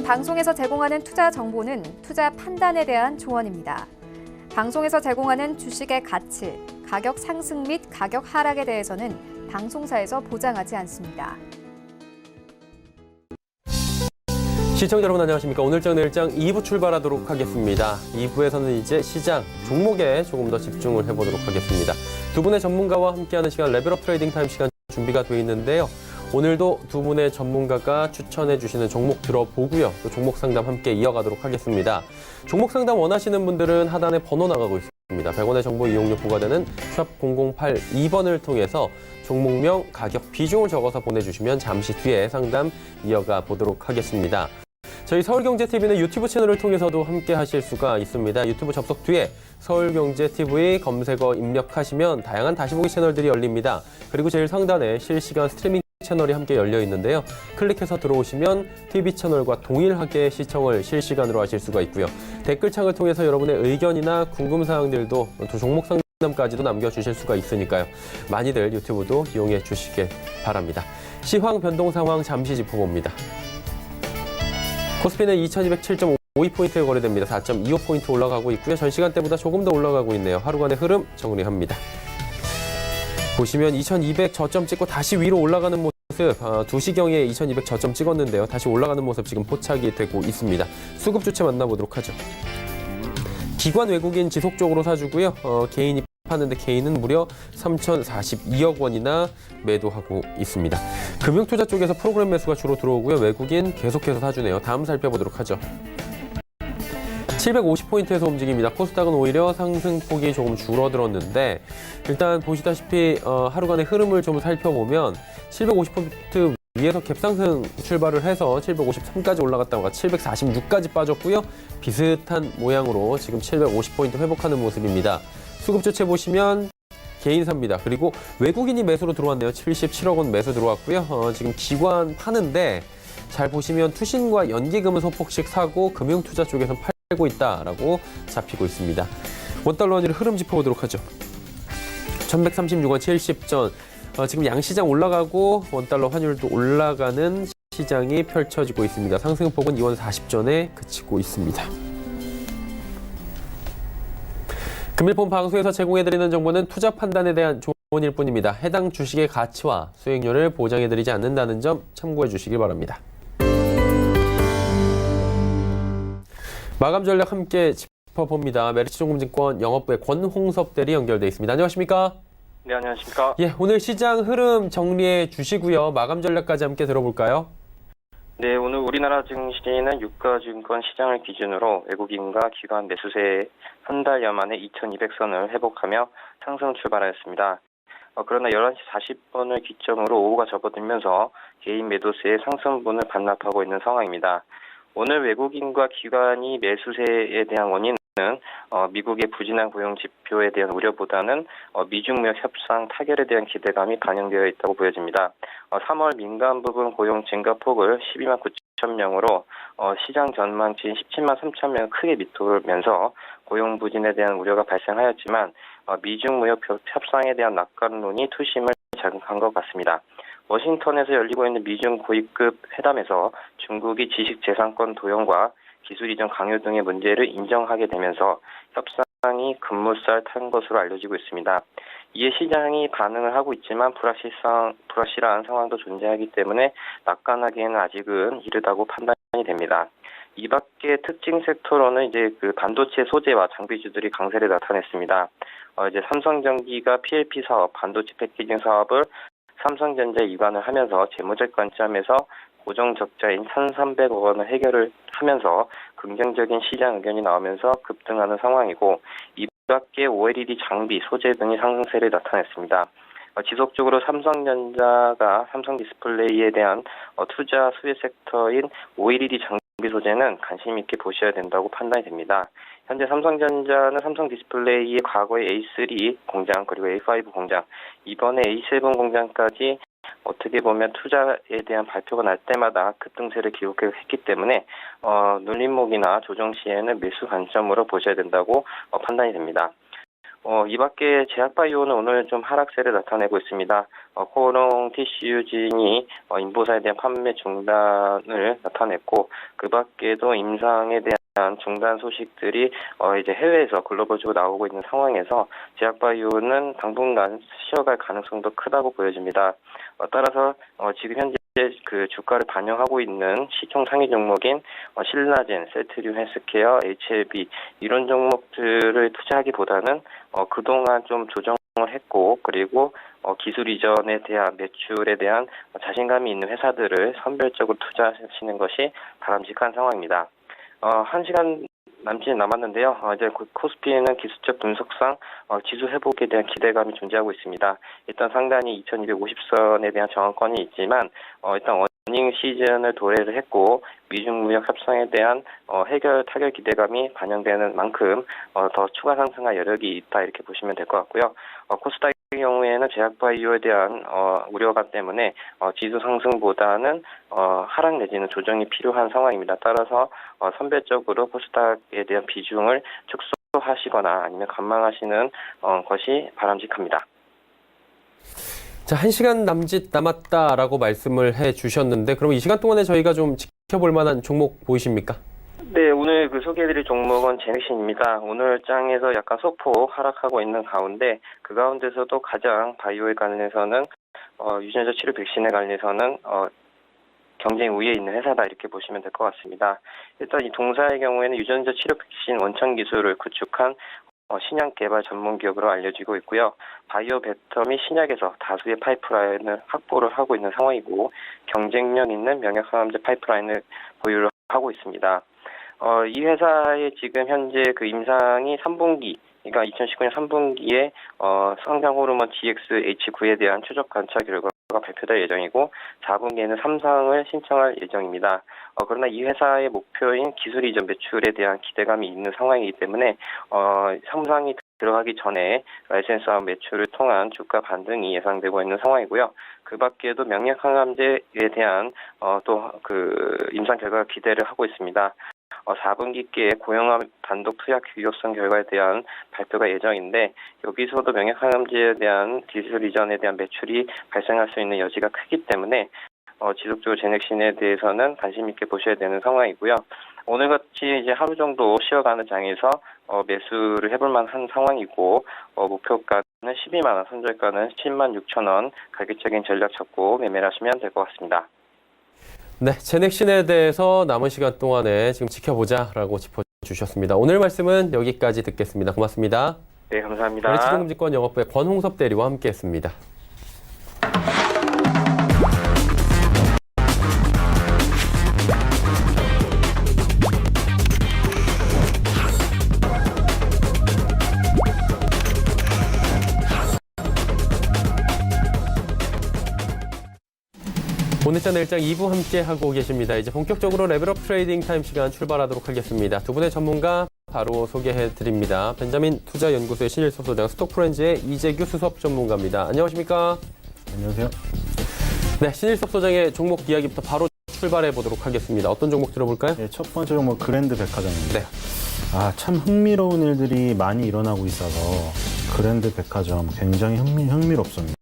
본 방송에서 제공하는 투자 정보는 투자 판단에 대한 조언입니다. 방송에서 제공하는 주식의 가치, 가격 상승 및 가격 하락에 대해서는 방송사에서 보장하지 않습니다. 시청자 여러분 안녕하십니까. 오늘장 내일장 2부 출발하도록 하겠습니다. 2부에서는 이제 시장, 종목에 조금 더 집중을 해보도록 하겠습니다. 두 분의 전문가와 함께하는 시간 레벨업 트레이딩 타임 시간 준비가 되어 있는데요. 오늘도 두 분의 전문가가 추천해 주시는 종목 들어보고요. 또 종목 상담 함께 이어가도록 하겠습니다. 종목 상담 원하시는 분들은 하단에 번호 나가고 있습니다. 100원의 정보 이용료 부과되는 샵 0082번을 통해서 종목명, 가격, 비중을 적어서 보내주시면 잠시 뒤에 상담 이어가 보도록 하겠습니다. 저희 서울경제TV는 유튜브 채널을 통해서도 함께 하실 수가 있습니다. 유튜브 접속 뒤에 서울경제TV 검색어 입력하시면 다양한 다시보기 채널들이 열립니다. 그리고 제일 상단에 실시간 스트리밍 채널이 함께 열려 있는데요. 클릭해서 들어오시면 TV 채널과 동일하게 시청을 실시간으로 하실 수가 있고요. 댓글창을 통해서 여러분의 의견이나 궁금사항들도 또 종목 상담까지도 남겨주실 수가 있으니까요. 많이들 유튜브도 이용해 주시길 바랍니다. 시황 변동 상황 잠시 짚어봅니다. 코스피는 2207.52포인트에 거래됩니다. 4.25포인트 올라가고 있고요. 전 시간대보다 조금 더 올라가고 있네요. 하루간의 흐름 정리합니다. 보시면 2200 저점 찍고 다시 위로 올라가는 모습, 2시경에 2200 저점 찍었는데요. 다시 올라가는 모습 지금 포착이 되고 있습니다. 수급 주체 만나보도록 하죠. 기관 외국인 지속적으로 사주고요. 개인이 파는데 개인은 무려 3,042억 원이나 매도하고 있습니다. 금융투자 쪽에서 프로그램 매수가 주로 들어오고요. 외국인 계속해서 사주네요. 다음 살펴보도록 하죠. 750포인트에서 움직입니다. 코스닥은 오히려 상승폭이 조금 줄어들었는데 일단 보시다시피 하루간의 흐름을 좀 살펴보면 750포인트 위에서 갭상승 출발을 해서 753까지 올라갔다가 746까지 빠졌고요. 비슷한 모양으로 지금 750포인트 회복하는 모습입니다. 수급 주체 보시면 개인 삽니다. 그리고 외국인이 매수로 들어왔네요. 77억 원 매수 들어왔고요. 지금 기관 파는데 잘 보시면 투신과 연기금은 소폭씩 사고 금융투자 쪽에서는 팔고 있다라고 잡히고 있습니다. 원달러 환율 흐름 짚어보도록 하죠. 1136원 70전. 지금 양시장 올라가고 원달러 환율도 올라가는 시장이 펼쳐지고 있습니다. 상승폭은 2원 40전에 그치고 있습니다. 금일본 방송에서 제공해드리는 정보는 투자 판단에 대한 조언일 뿐입니다. 해당 주식의 가치와 수익률을 보장해드리지 않는다는 점 참고해 주시기 바랍니다. 마감 전략 함께 짚어봅니다. 메리츠증권증권 영업부의 권홍섭 대리 연결돼 있습니다. 안녕하십니까? 네, 안녕하십니까? 예, 오늘 시장 흐름 정리해 주시고요. 마감 전략까지 함께 들어볼까요? 네, 오늘 우리나라 증시는 유가증권 시장을 기준으로 외국인과 기관 매수세의 한 달여 만에 2200선을 회복하며 상승 출발하였습니다. 그러나 11시 40분을 기점으로 오후가 접어들면서 개인 매도세의 상승분을 반납하고 있는 상황입니다. 오늘 외국인과 기관이 매수세에 대한 원인은 미국의 부진한 고용 지표에 대한 우려보다는 미중 무역 협상 타결에 대한 기대감이 반영되어 있다고 보여집니다. 3월 민간 부분 고용 증가 폭을 12만 9천 명으로 시장 전망치인 17만 3천 명을 크게 밑돌면서 고용 부진에 대한 우려가 발생하였지만 미중 무역 협상에 대한 낙관론이 투심을 자극한 것 같습니다. 워싱턴에서 열리고 있는 미중 고위급 회담에서 중국이 지식재산권 도용과 기술 이전 강요 등의 문제를 인정하게 되면서 협상이 급물살 탄 것으로 알려지고 있습니다. 이에 시장이 반응을 하고 있지만 불확실한 상황도 존재하기 때문에 낙관하기에는 아직은 이르다고 판단이 됩니다. 이 밖에 특징 섹터로는 이제 그 반도체 소재와 장비주들이 강세를 나타냈습니다. 이제 삼성전기가 PLP 사업, 반도체 패키징 사업을 삼성전자에 이관을 하면서 재무적 관점에서 고정 적자인 1,300억 원을 해결을 하면서 긍정적인 시장 의견이 나오면서 급등하는 상황이고, 이 밖에 OLED 장비, 소재 등이 상승세를 나타냈습니다. 지속적으로 삼성전자가 삼성 디스플레이에 대한 투자 수혜 섹터인 OLED 장비 소재는 관심 있게 보셔야 된다고 판단이 됩니다. 현재 삼성전자는 삼성 디스플레이의 과거의 A3 공장 그리고 A5 공장, 이번에 A7 공장까지 어떻게 보면 투자에 대한 발표가 날 때마다 급등세를 기록했기 때문에 눌림목이나 조정 시에는 매수 관점으로 보셔야 된다고 판단이 됩니다. 이 밖에 제약바이오는 오늘 좀 하락세를 나타내고 있습니다. 코오롱 TCU진이 인보사에 대한 판매 중단을 나타냈고, 그 밖에도 임상에 대한 중단 소식들이 이제 해외에서 글로벌적으로 나오고 있는 상황에서 제약바이오는 당분간 쉬어갈 가능성도 크다고 보여집니다. 따라서 지금 현재 그 주가를 반영하고 있는 시총 상위 종목인 신라젠, 셀트리온 헬스케어, HLB 이런 종목들을 투자하기보다는 그동안 좀 조정을 했고, 그리고 기술 이전에 대한 매출에 대한 자신감이 있는 회사들을 선별적으로 투자하시는 것이 바람직한 상황입니다. 1시간 남짓 남았는데요. 이제 코스피는 기술적 분석상 지수 회복에 대한 기대감이 존재하고 있습니다. 일단 상단이 2250선에 대한 저항권이 있지만 일단 어닝 시즌을 도래를 했고, 미중 무역 협상에 대한 해결 타결 기대감이 반영되는 만큼 더 추가 상승할 여력이 있다, 이렇게 보시면 될 것 같고요. 코스닥의 경우에는 제약바이오에 대한 우려감 때문에 지수 상승보다는 하락 내지는 조정이 필요한 상황입니다. 따라서 선별적으로 코스닥에 대한 비중을 축소하시거나 아니면 감망하시는 것이 바람직합니다. 자, 1시간 남짓 남았다라고 말씀을 해 주셨는데, 그럼 이 시간 동안에 저희가 좀 지켜볼 만한 종목 보이십니까? 네, 오늘 소개해드릴 종목은 제넥신입니다. 오늘 장에서 약간 소폭 하락하고 있는 가운데, 그 가운데서도 가장 바이오에 관련해서는 유전자 치료 백신에 관련해서는 경쟁 우위에 있는 회사다, 이렇게 보시면 될 것 같습니다. 일단 이 동사의 경우에는 유전자 치료 백신 원천 기술을 구축한 신약 개발 전문 기업으로 알려지고 있고요. 바이오 벡터 및 신약에서 다수의 파이프라인을 확보를 하고 있는 상황이고, 경쟁력 있는 명약 항암제 파이프라인을 보유를 하고 있습니다. 이 회사의 지금 현재 그 임상이 3분기, 그러니까 2019년 3분기에 성장 호르몬 GXH9에 대한 최적 관찰 결과가 발표될 예정이고, 4분기에는 3상을 신청할 예정입니다. 그러나 이 회사의 목표인 기술 이전 매출에 대한 기대감이 있는 상황이기 때문에 3상이 들어가기 전에 라이센스업 매출을 통한 주가 반등이 예상되고 있는 상황이고요. 그 밖에도 명약 항암제에 대한 또 그 임상 결과가 기대를 하고 있습니다. 4분기께 고용암 단독 투약 유효성 결과에 대한 발표가 예정인데, 여기서도 명약 항암제에 대한 기술 이전에 대한 매출이 발생할 수 있는 여지가 크기 때문에 지속적으로 제넥신에 대해서는 관심 있게 보셔야 되는 상황이고요. 오늘같이 이제 하루 정도 쉬어가는 장에서 매수를 해볼 만한 상황이고, 목표가는 12만 원, 손절가는 10만 6천 원, 가격적인 전략 잡고 매매를 하시면 될 것 같습니다. 네, 제넥신에 대해서 남은 시간 동안에 지금 지켜보자라고 짚어주셨습니다. 오늘 말씀은 여기까지 듣겠습니다. 고맙습니다. 네, 감사합니다. LH증권증권 영업부의 권홍섭 대리와 함께했습니다. 오늘장 내일장 2부 함께하고 계십니다. 이제 본격적으로 레벨업 트레이딩 타임 시간 출발하도록 하겠습니다. 두 분의 전문가 바로 소개해드립니다. 벤자민 투자연구소의 신일섭 소장, 스톡프렌즈의 이재규 수석 전문가입니다. 안녕하십니까? 안녕하세요. 네, 신일섭 소장의 종목 이야기부터 바로 출발해 보도록 하겠습니다. 어떤 종목 들어볼까요? 네, 첫 번째 종목 그랜드 백화점입니다. 네. 참 흥미로운 일들이 많이 일어나고 있어서 그랜드 백화점 굉장히 흥미롭습니다.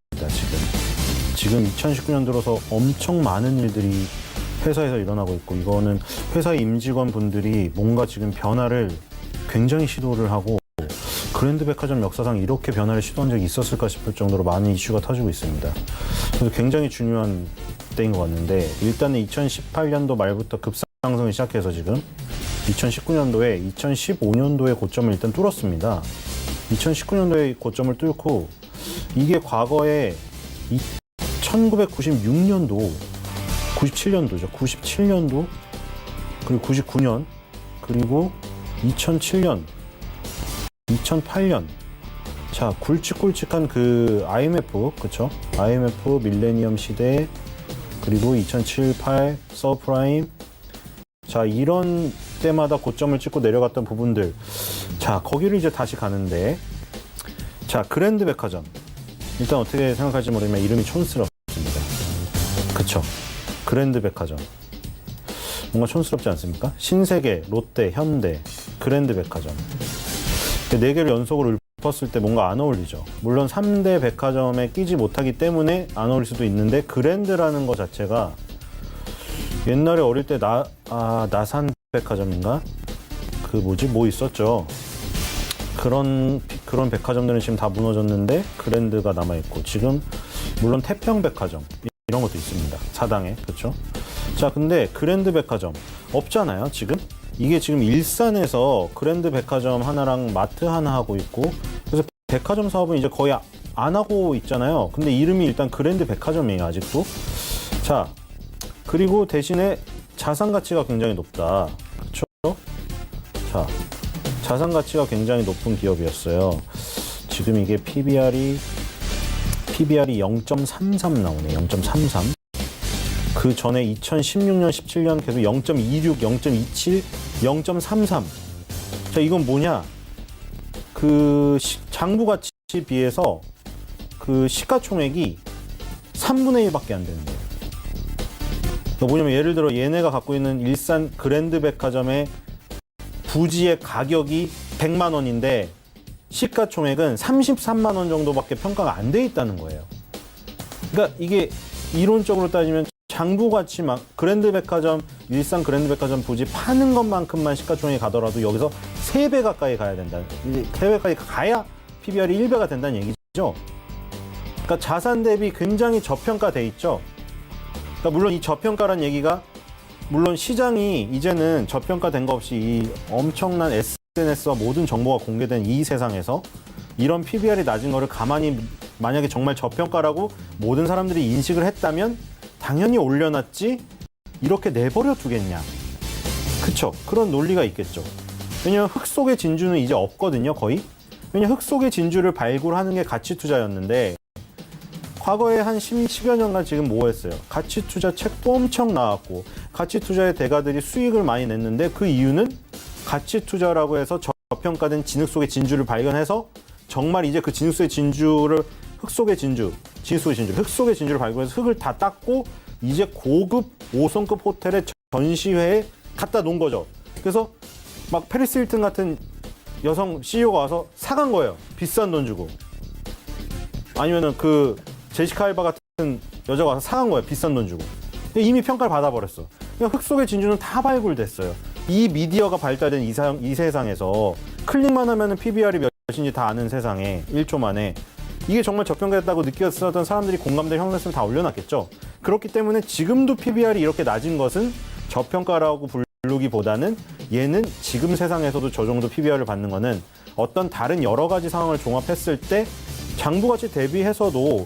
지금 2019년 들어서 엄청 많은 일들이 회사에서 일어나고 있고, 이거는 회사 임직원 분들이 뭔가 지금 변화를 굉장히 시도를 하고, 그랜드 백화점 역사상 이렇게 변화를 시도한 적이 있었을까 싶을 정도로 많은 이슈가 터지고 있습니다. 그래서 굉장히 중요한 때인 것 같는데, 일단은 2018년도 말부터 급상승을 시작해서 지금 2019년도에 2015년도의 고점을 일단 뚫었습니다. 2019년도의 고점을 뚫고, 이게 과거에 1996년도, 97년도죠. 97년도, 그리고 99년, 그리고 2007년, 2008년. 자, 굵직굵직한 그 IMF, 그쵸? IMF 밀레니엄 시대, 그리고 2007, 8 서프라임. 자, 이런 때마다 고점을 찍고 내려갔던 부분들. 자, 거기를 이제 다시 가는데, 자, 그랜드 백화점. 일단 어떻게 생각할지 모르지만 이름이 촌스럽습니다. 그쵸? 그랜드 백화점. 뭔가 촌스럽지 않습니까? 신세계, 롯데, 현대, 그랜드 백화점. 4개를 연속으로 싶었을 때 뭔가 안 어울리죠. 물론 3대 백화점에 끼지 못하기 때문에 안 어울릴 수도 있는데 그랜드라는 것 자체가 옛날에 어릴 때 나산 백화점인가? 그 뭐 있었죠. 그런 백화점들은 지금 다 무너졌는데 그랜드가 남아있고 지금 물론 태평백화점 이런 것도 있습니다. 사당에. 그렇죠? 자, 근데 그랜드 백화점 없잖아요, 지금? 이게 지금 일산에서 그랜드 백화점 하나랑 마트 하나 하고 있고 그래서 백화점 사업은 이제 거의 안 하고 있잖아요. 근데 이름이 일단 그랜드 백화점이에요, 아직도. 자, 그리고 대신에 자산 가치가 굉장히 높다. 그렇죠? 자, 자산 가치가 굉장히 높은 기업이었어요. 지금 이게 PBR이 0.33 나오네. 0.33. 그 전에 2016년, 17년 계속 0.26, 0.27, 0.33. 자, 이건 뭐냐? 그 장부 가치에 비해서 그 시가총액이 3분의 1밖에 안 되는 거예요. 그러니까 뭐냐면 예를 들어 얘네가 갖고 있는 일산 그랜드 백화점의 부지의 가격이 100만 원인데 시가총액은 33만 원 정도밖에 평가가 안 돼 있다는 거예요. 그러니까 이게 이론적으로 따지면 장부 가치만 그랜드 백화점, 일산 그랜드 백화점 부지 파는 것만큼만 시가총액이 가더라도 여기서 3배 가까이 가야 된다. 이제 3배 가까이 가야 PBR이 1배가 된다는 얘기죠. 그러니까 자산 대비 굉장히 저평가돼 있죠. 그러니까 물론 이 저평가란 얘기가 물론 시장이 이제는 저평가된 거 없이 이 엄청난 SNS와 모든 정보가 공개된 이 세상에서 이런 PBR이 낮은 거를 가만히 만약에 정말 저평가라고 모든 사람들이 인식을 했다면 당연히 올려놨지 이렇게 내버려 두겠냐. 그쵸? 그런 논리가 있겠죠. 왜냐면 흙 속의 진주는 이제 없거든요, 거의. 왜냐면 흙 속의 진주를 발굴하는 게 가치 투자였는데 과거에 한 10여 년간 지금 뭐 했어요? 가치 투자 책도 엄청 나왔고 가치 투자의 대가들이 수익을 많이 냈는데 그 이유는 가치 투자라고 해서 저평가된 진흙 속의 진주를 발견해서 정말 이제 그 진흙 속의 진주를 흙 속의 진주를 발견해서 흙을 다 닦고 이제 고급 5성급 호텔의 전시회에 갖다 놓은 거죠. 그래서 막 페리스 힐튼 같은 여성 CEO가 와서 사간 거예요. 비싼 돈 주고. 아니면은 그 제시카 알바 같은 여자가 와서 사간 거예요. 비싼 돈 주고. 이미 평가를 받아버렸어. 그러니까 흙 속의 진주는 다 발굴됐어요. 이 미디어가 발달된 이 세상에서 클릭만 하면은 PBR이 몇인지 다 아는 세상에 1초 만에 이게 정말 저평가됐다고 느꼈었던 사람들이 공감대 형성했으면 다 올려놨겠죠. 그렇기 때문에 지금도 PBR이 이렇게 낮은 것은 저평가라고 부르기보다는 얘는 지금 세상에서도 저 정도 PBR을 받는 거는 어떤 다른 여러 가지 상황을 종합했을 때 장부가치 대비해서도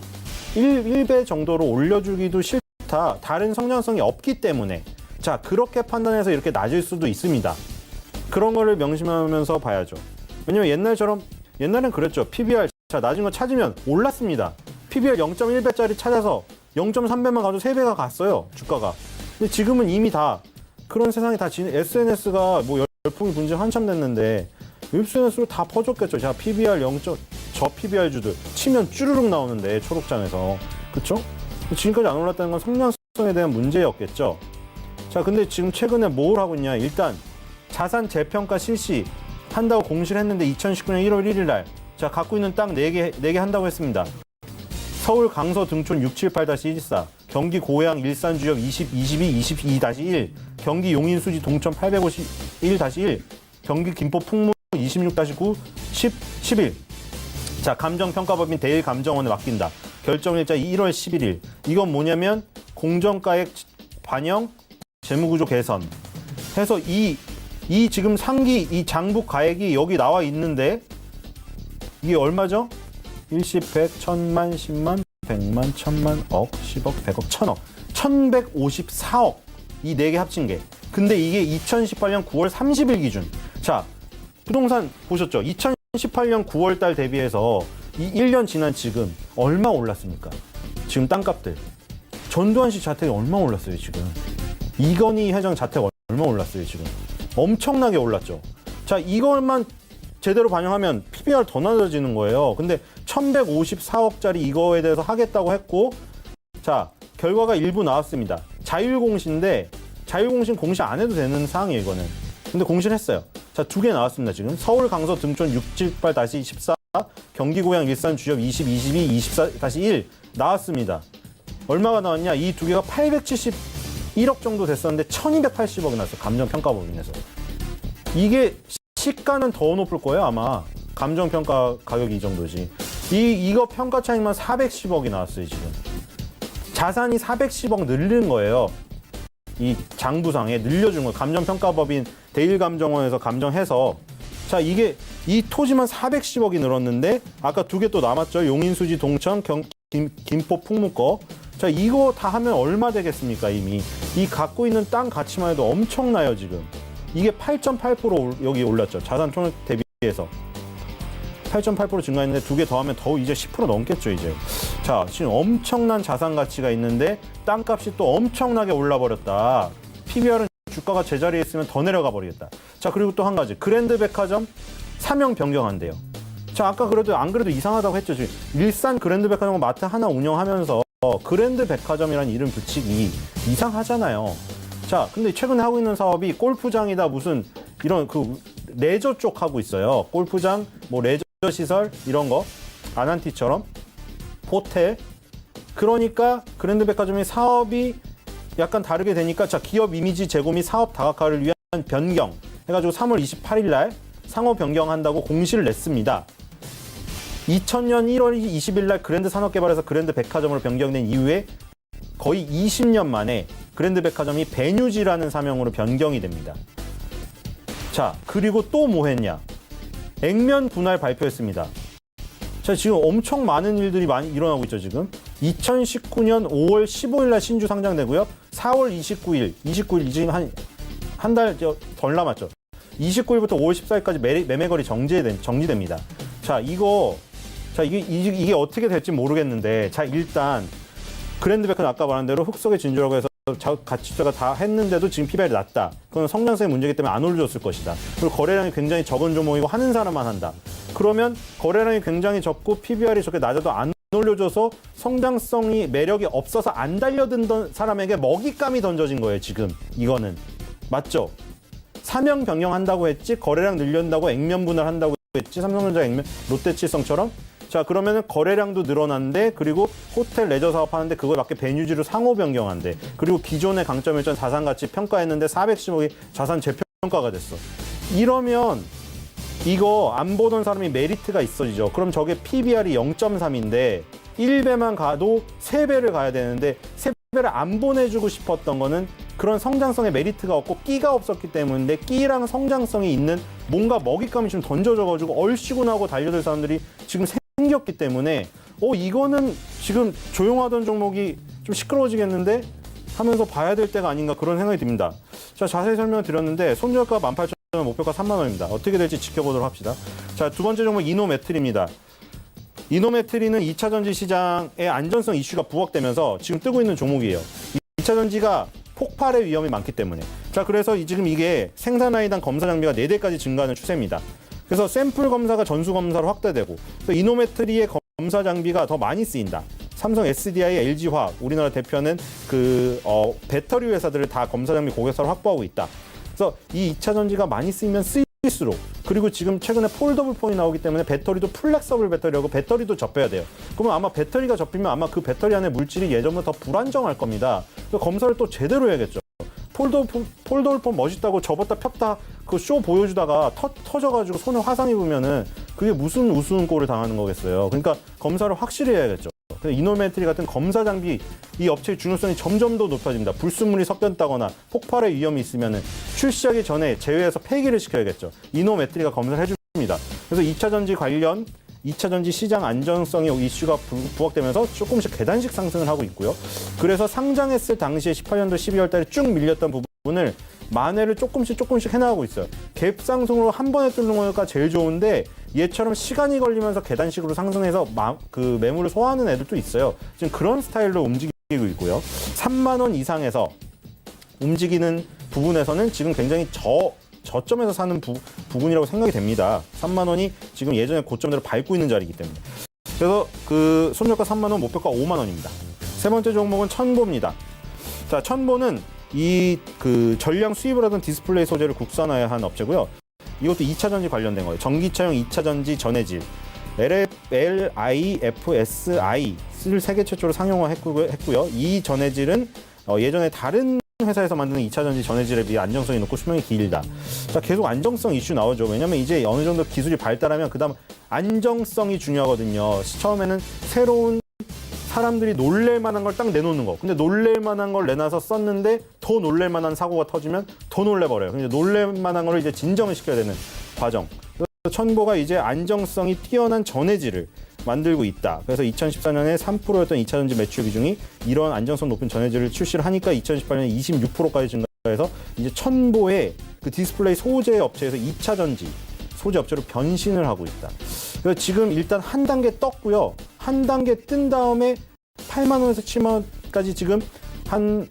1배 정도로 올려주기도 싫다. 다른 성장성이 없기 때문에. 자, 그렇게 판단해서 이렇게 낮을 수도 있습니다. 그런 거를 명심하면서 봐야죠. 왜냐면 옛날엔 그랬죠. PBR 자, 낮은 거 찾으면 올랐습니다. PBR 0.1배짜리 찾아서 0.3배만 가도 3배가 갔어요. 주가가. 근데 지금은 이미 다 그런 세상이 다 SNS가 뭐 열풍이 분지 한참 됐는데 SNS로 다 퍼졌겠죠. 자, PBR 저 PBR 주들 치면 쭈르륵 나오는데 초록장에서. 그쵸? 지금까지 안 올랐다는 건 성장성에 대한 문제였겠죠. 자, 근데 지금 최근에 뭘 하고 있냐. 일단 자산 재평가 실시 한다고 공시를 했는데 2019년 1월 1일 날 자, 갖고 있는 땅 4개 한다고 했습니다. 서울 강서 등촌 678-114, 경기 고양 일산 주역 22-22-1, 경기 용인 수지 동천 851-1, 경기 김포 풍무 26-9, 11. 자, 감정평가법인 대일감정원에 맡긴다. 결정일자 1월 11일. 이건 뭐냐면 공정가액 반영, 재무구조 개선 해서 이 지금 상기 이 장부 가액이 여기 나와 있는데 이게 얼마죠? 일십, 백, 천만, 십만, 백만, 천만, 억, 10억, 100억, 1000억. 1154억. 이 4개 합친 게. 근데 이게 2018년 9월 30일 기준. 자, 부동산 보셨죠? 2018년 9월 달 대비해서 이 1년 지난 지금 얼마 올랐습니까? 지금 땅값들. 전두환 씨 자택이 얼마 올랐어요, 지금? 이건희 회장 자택 얼마 올랐어요, 지금? 엄청나게 올랐죠. 자, 이것만 제대로 반영하면 PBR 더 낮아지는 거예요. 근데 1154억짜리 이거에 대해서 하겠다고 했고, 자, 결과가 일부 나왔습니다. 자율공시인데 자율공시는 공시 안 해도 되는 사항이에요, 이거는. 근데 공시를 했어요. 자, 2개 나왔습니다, 지금. 서울 강서 등촌 678-14, 경기 고양 일산 주협 2022-24-1 나왔습니다. 얼마가 나왔냐? 이 두 개가 871억 정도 됐었는데 1280억이 나왔어요. 감정평가법인에서. 이게 시가는 더 높을 거예요, 아마. 감정평가 가격이 이 정도지. 이거 평가 차익만 410억이 나왔어요, 지금. 자산이 410억 늘린 거예요. 이 장부상에 늘려준 거예요. 감정평가법인 대일감정원에서 감정해서. 자, 이게 이 토지만 410억이 늘었는데 아까 두 개 또 남았죠. 용인수지 동천 김포 풍무거. 자, 이거 다 하면 얼마 되겠습니까, 이미. 이 갖고 있는 땅 가치만 해도 엄청나요, 지금. 이게 8.8% 여기 올랐죠. 자산 총액 대비해서. 8.8% 증가했는데 두 개 더하면 더 이제 10% 넘겠죠, 이제. 자, 지금 엄청난 자산 가치가 있는데 땅값이 또 엄청나게 올라버렸다. PBR은 주가가 제자리에 있으면 더 내려가 버리겠다. 자, 그리고 또 한 가지. 그랜드 백화점 사명 변경한대요. 자, 아까 그래도 안 그래도 이상하다고 했죠. 지금 일산 그랜드 백화점 마트 하나 운영하면서 그랜드 백화점이라는 이름 붙이기 이상하잖아요. 자, 근데 최근에 하고 있는 사업이 골프장이다 무슨 이런 그 레저 쪽 하고 있어요. 골프장, 뭐 레저 시설 이런 거 아난티처럼 호텔. 그러니까 그랜드 백화점의 사업이 약간 다르게 되니까 자, 기업 이미지 제고 및 사업 다각화를 위한 변경 해가지고 3월 28일 날 상호 변경한다고 공시를 냈습니다. 2000년 1월 20일 날 그랜드 산업개발에서 그랜드 백화점으로 변경된 이후에 거의 20년 만에 그랜드 백화점이 베뉴지라는 사명으로 변경이 됩니다. 자, 그리고 또 뭐 했냐? 액면 분할 발표했습니다. 자, 지금 엄청 많은 일들이 많이 일어나고 있죠, 지금. 2019년 5월 15일 날 신주 상장되고요. 4월 29일 지금 한 달 덜 남았죠. 29일부터 5월 14일까지 매매거리 정지됩니다. 자, 이게 어떻게 될지 모르겠는데, 자, 일단 그랜드 백화점 아까 말한 대로 흙속의 진주라고 해서 가치주가 다 했는데도 지금 PBR이 낮다. 그건 성장성의 문제이기 때문에 안 올려줬을 것이다. 그리고 거래량이 굉장히 적은 종목이고 하는 사람만 한다. 그러면 거래량이 굉장히 적고 PBR이 저렇게 낮아도 안 올려줘서 성장성이 매력이 없어서 안 달려든 사람에게 먹잇감이 던져진 거예요, 지금. 이거는. 맞죠? 사명 변경한다고 했지, 거래량 늘린다고 액면 분할한다고 했지, 삼성전자 액면, 롯데칠성처럼. 자, 그러면은 거래량도 늘어난대. 그리고 호텔 레저 사업하는데 그걸 맞게 베뉴지로 상호 변경한대. 그리고 기존의 강점일전 자산 가치 평가했는데 410억이 자산 재평가가 됐어. 이러면 이거 안 보던 사람이 메리트가 있어지죠. 그럼 저게 PBR이 0.3인데 1배만 가도 3배를 가야 되는데 3배를 안 보내주고 싶었던 거는 그런 성장성의 메리트가 없고 끼가 없었기 때문인데 끼랑 성장성이 있는 뭔가 먹잇감이 좀 던져져가지고 얼씨구 나고 달려들 사람들이 지금 생겼기 때문에 이거는 지금 조용하던 종목이 좀 시끄러워지겠는데 하면서 봐야 될 때가 아닌가 그런 생각이 듭니다. 자, 자세히 설명을 드렸는데 손절가 18,000원, 목표가 3만 원입니다. 어떻게 될지 지켜보도록 합시다. 자, 두 번째 종목 이노메트리입니다. 이노메트리는 2차 전지 시장의 안전성 이슈가 부각되면서 지금 뜨고 있는 종목이에요. 2차 전지가 폭발의 위험이 많기 때문에. 자, 그래서 지금 이게 생산 라인당 검사 장비가 4대까지 증가하는 추세입니다. 그래서 샘플 검사가 전수 검사로 확대되고, 또 이노메트리의 검사 장비가 더 많이 쓰인다. 삼성 SDI, LG화학, 우리나라 대표는 배터리 회사들을 다 검사 장비 고객사로 확보하고 있다. 그래서 이 2차 전지가 많이 쓰이면 쓰일수록, 그리고 지금 최근에 폴더블 폰이 나오기 때문에 배터리도 플렉서블 배터리하고 배터리도 접혀야 돼요. 그러면 아마 배터리가 접히면 아마 그 배터리 안에 물질이 예전보다 더 불안정할 겁니다. 그래서 검사를 또 제대로 해야겠죠. 폴더블 폰 멋있다고 접었다 폈다 그 쇼 보여주다가 터져가지고 손에 화상 입으면은 그게 무슨 우스운 꼴을 당하는 거겠어요. 그러니까 검사를 확실히 해야겠죠. 이노메트리 같은 검사 장비 이 업체의 중요성이 점점 더 높아집니다. 불순물이 섞였다거나 폭발의 위험이 있으면 출시하기 전에 제외해서 폐기를 시켜야겠죠. 이노메트리가 검사를 해줍니다. 그래서 2차 전지 관련 2차 전지 시장 안정성의 이슈가 부각되면서 조금씩 계단식 상승을 하고 있고요. 그래서 상장했을 당시에 18년도 12월 달에 쭉 밀렸던 부분을 만회를 조금씩 해나가고 있어요. 갭 상승으로 한 번에 뚫는 거가 제일 좋은데 얘처럼 시간이 걸리면서 계단식으로 상승해서 그 매물을 소화하는 애들도 있어요. 지금 그런 스타일로 움직이고 있고요. 3만 원 이상에서 움직이는 부분에서는 지금 굉장히 저점에서 사는 부분이라고 생각이 됩니다. 3만 원이 지금 예전에 고점대로 밟고 있는 자리이기 때문에. 그래서 그 손절가 3만 원, 목표가 5만 원입니다. 세 번째 종목은 천보입니다. 자, 천보는 이 그 전량 수입을 하던 디스플레이 소재를 국산화한 업체고요. 이것도 2차 전지 관련된 거예요. 전기차용 2차 전지 전해질. LIFSI를 세계 최초로 상용화했고요. 이 전해질은 예전에 다른 회사에서 만드는 2차 전지 전해질에 비해 안정성이 높고 수명이 길다. 자, 계속 안정성 이슈 나오죠. 왜냐면 이제 어느 정도 기술이 발달하면 그다음 안정성이 중요하거든요. 처음에는 새로운 사람들이 놀랄 만한 걸 딱 내놓는 거. 근데 놀랄 만한 걸 내놔서 썼는데 더 놀랄 만한 사고가 터지면 더 놀래버려요. 근데 놀랄 만한 걸 이제 진정을 시켜야 되는 과정. 그래서 첨보가 이제 안정성이 뛰어난 전해질을 만들고 있다. 그래서 2014년에 3%였던 2차 전지 매출 비중이 이런 안정성 높은 전해질을 출시를 하니까 2018년에 26%까지 증가해서 이제 첨보의 그 디스플레이 소재 업체에서 2차 전지 소재 업체로 변신을 하고 있다. 그래서 지금 일단 한 단계 떴고요. 한 단계 뜬 다음에 8만 원에서 7만 원까지 지금 한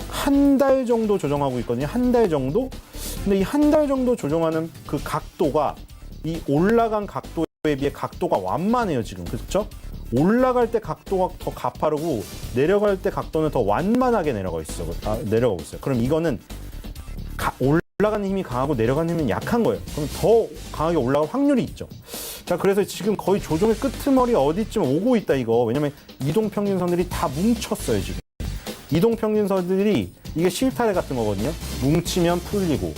달 정도 조정하고 있거든요. 한 달 정도? 근데 이 한 달 정도 조정하는 그 각도가 이 올라간 각도에 비해 각도가 완만해요, 지금. 그렇죠? 올라갈 때 각도가 더 가파르고 내려갈 때 각도는 더 완만하게 내려가고 있어요. 그럼 이거는 올라가는 힘이 강하고 내려가는 힘은 약한 거예요. 그럼 더 강하게 올라갈 확률이 있죠. 자, 그래서 지금 거의 조정의 끄트머리 어디쯤 오고 있다, 이거. 왜냐면 이동평균선들이 다 뭉쳤어요, 지금. 이동평균선들이 이게 실타래 같은 거거든요. 뭉치면 풀리고,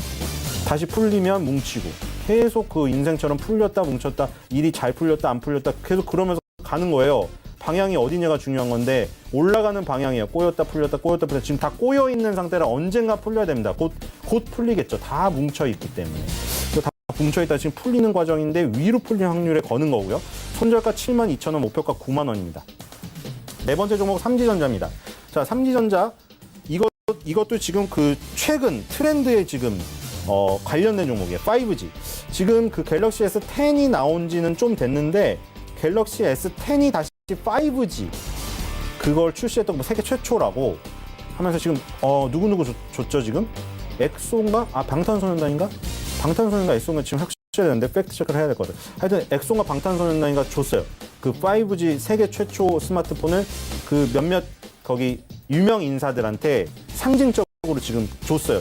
다시 풀리면 뭉치고, 계속 그 인생처럼 풀렸다, 뭉쳤다, 일이 잘 풀렸다, 안 풀렸다, 계속 그러면서 가는 거예요. 방향이 어디냐가 중요한 건데, 올라가는 방향이에요. 꼬였다, 풀렸다, 꼬였다, 풀렸다. 지금 다 꼬여있는 상태라 언젠가 풀려야 됩니다. 곧 풀리겠죠. 다 뭉쳐있기 때문에. 다 뭉쳐있다 지금 풀리는 과정인데, 위로 풀릴 확률에 거는 거고요. 손절가 72,000원, 목표가 9만 원입니다. 네 번째 종목 삼지전자입니다. 자, 삼지전자. 이것도 지금 그 최근 트렌드에 지금 관련된 종목이에요. 5G. 지금 그 갤럭시 S10이 나온 지는 좀 됐는데, 갤럭시 S10이 다시 5G 그걸 출시했던 거 세계 최초라고 하면서 지금 누구 줬죠 지금? 엑소인가? 방탄소년단인가? 방탄소년단 엑소인가 지금 확실해야 되는데 팩트 체크를 해야 될 것 같아요. 하여튼 엑소인가 방탄소년단인가 줬어요. 그 5G 세계 최초 스마트폰을 그 몇몇 거기 유명 인사들한테 상징적으로 지금 줬어요.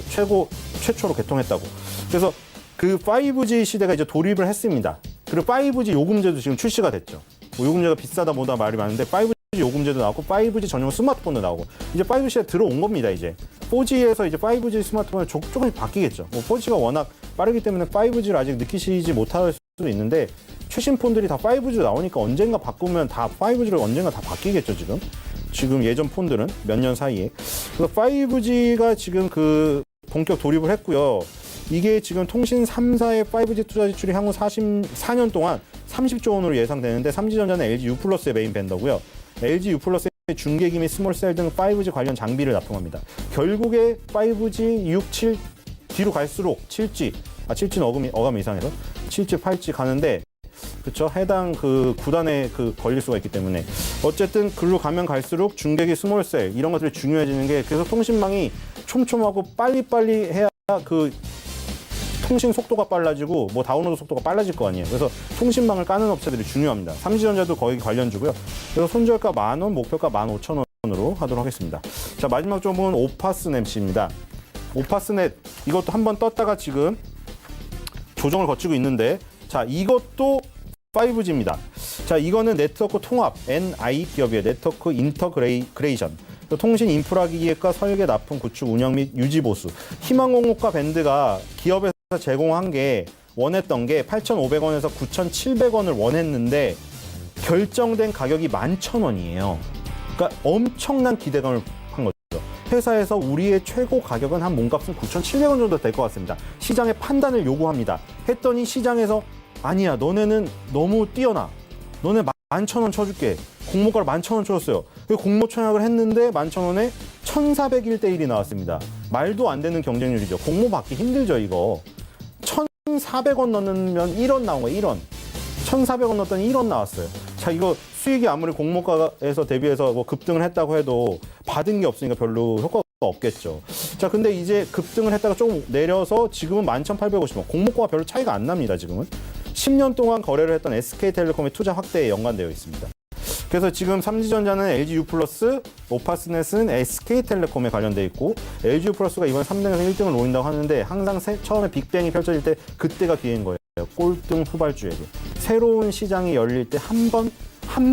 최초로 개통했다고. 그래서 그 5G 시대가 이제 돌입을 했습니다. 그리고 5G 요금제도 지금 출시가 됐죠. 뭐 요금제가 비싸다 뭐다 말이 많은데 5G 요금제도 나오고 5G 전용 스마트폰도 나오고 이제 5G 시대에 들어온 겁니다. 이제 4G에서 이제 5G 스마트폰이 조금씩 바뀌겠죠. 뭐 4G가 워낙 빠르기 때문에 5G를 아직 느끼시지 못할 수도 있는데 최신 폰들이 다 5G로 나오니까 언젠가 바꾸면 다 5G로 언젠가 다 바뀌겠죠. 지금 예전 폰들은 몇 년 사이에. 그래서 5G가 지금 그 본격 돌입을 했고요. 이게 지금 통신 3사의 5G 투자 지출이 향후 44년 동안 30조 원으로 예상되는데 삼지전자는 LG U+의 메인 벤더고요. LG U+의 중계기 및 스몰셀 등 5G 관련 장비를 납품합니다. 결국에 5G, 6, 7 뒤로 갈수록 7G는 어감이 이상해서 7G, 8G 가는데 그렇죠. 해당 그 구단에 걸릴 수가 있기 때문에 어쨌든 글로 가면 갈수록 중계기 스몰셀 이런 것들이 중요해지는 게 그래서 통신망이 촘촘하고 빨리빨리 해야 그 통신 속도가 빨라지고 뭐 다운로드 속도가 빨라질 거 아니에요. 그래서 통신망을 까는 업체들이 중요합니다. 삼지전자도 거의 관련주고요. 그래서 손절가 10,000원, 목표가 15,000원으로 하도록 하겠습니다. 자, 마지막 종목은 오파스넷입니다. 오파스넷 이것도 한번 떴다가 지금 조정을 거치고 있는데 자, 이것도 5G입니다. 자, 이거는 네트워크 통합 NI 기업이에요. 네트워크 인터그레이션. 통신 인프라 기기과 설계, 납품, 구축, 운영 및 유지 보수. 희망공급과 밴드가 기업에서 제공한 게 원했던 게 8,500원에서 9,700원을 원했는데 결정된 가격이 11,000원이에요. 그러니까 엄청난 기대감을 한 거죠. 회사에서 우리의 최고 가격은 한 몸값은 9,700원 정도 될 것 같습니다. 시장의 판단을 요구합니다. 했더니 시장에서 아니야, 너네는 너무 뛰어나. 너네 11,000원 쳐줄게. 공모가를 11,000원 쳐줬어요. 공모 청약을 했는데 11,000원에 1,401대 1이 나왔습니다. 말도 안 되는 경쟁률이죠. 공모 받기 힘들죠, 이거. 1,400원 넣으면 1원 나온 거예요, 1원. 1,400원 넣었더니 1원 나왔어요. 자, 이거 수익이 아무리 공모가에서 대비해서 뭐 급등을 했다고 해도 받은 게 없으니까 별로 효과가 없겠죠. 자, 근데 이제 급등을 했다가 조금 내려서 지금은 11,850원. 공모가가 별로 차이가 안 납니다, 지금은. 10년 동안 거래를 했던 SK텔레콤의 투자 확대에 연관되어 있습니다. 그래서 지금 삼지전자는 LG U+, 오파스넷은 SK텔레콤에 관련돼 있고 LG U+가 이번 3등에서 1등을 노린다고 하는데 항상 처음에 빅뱅이 펼쳐질 때 그때가 기회인 거예요. 꼴등 후발주에게. 새로운 시장이 열릴 때 한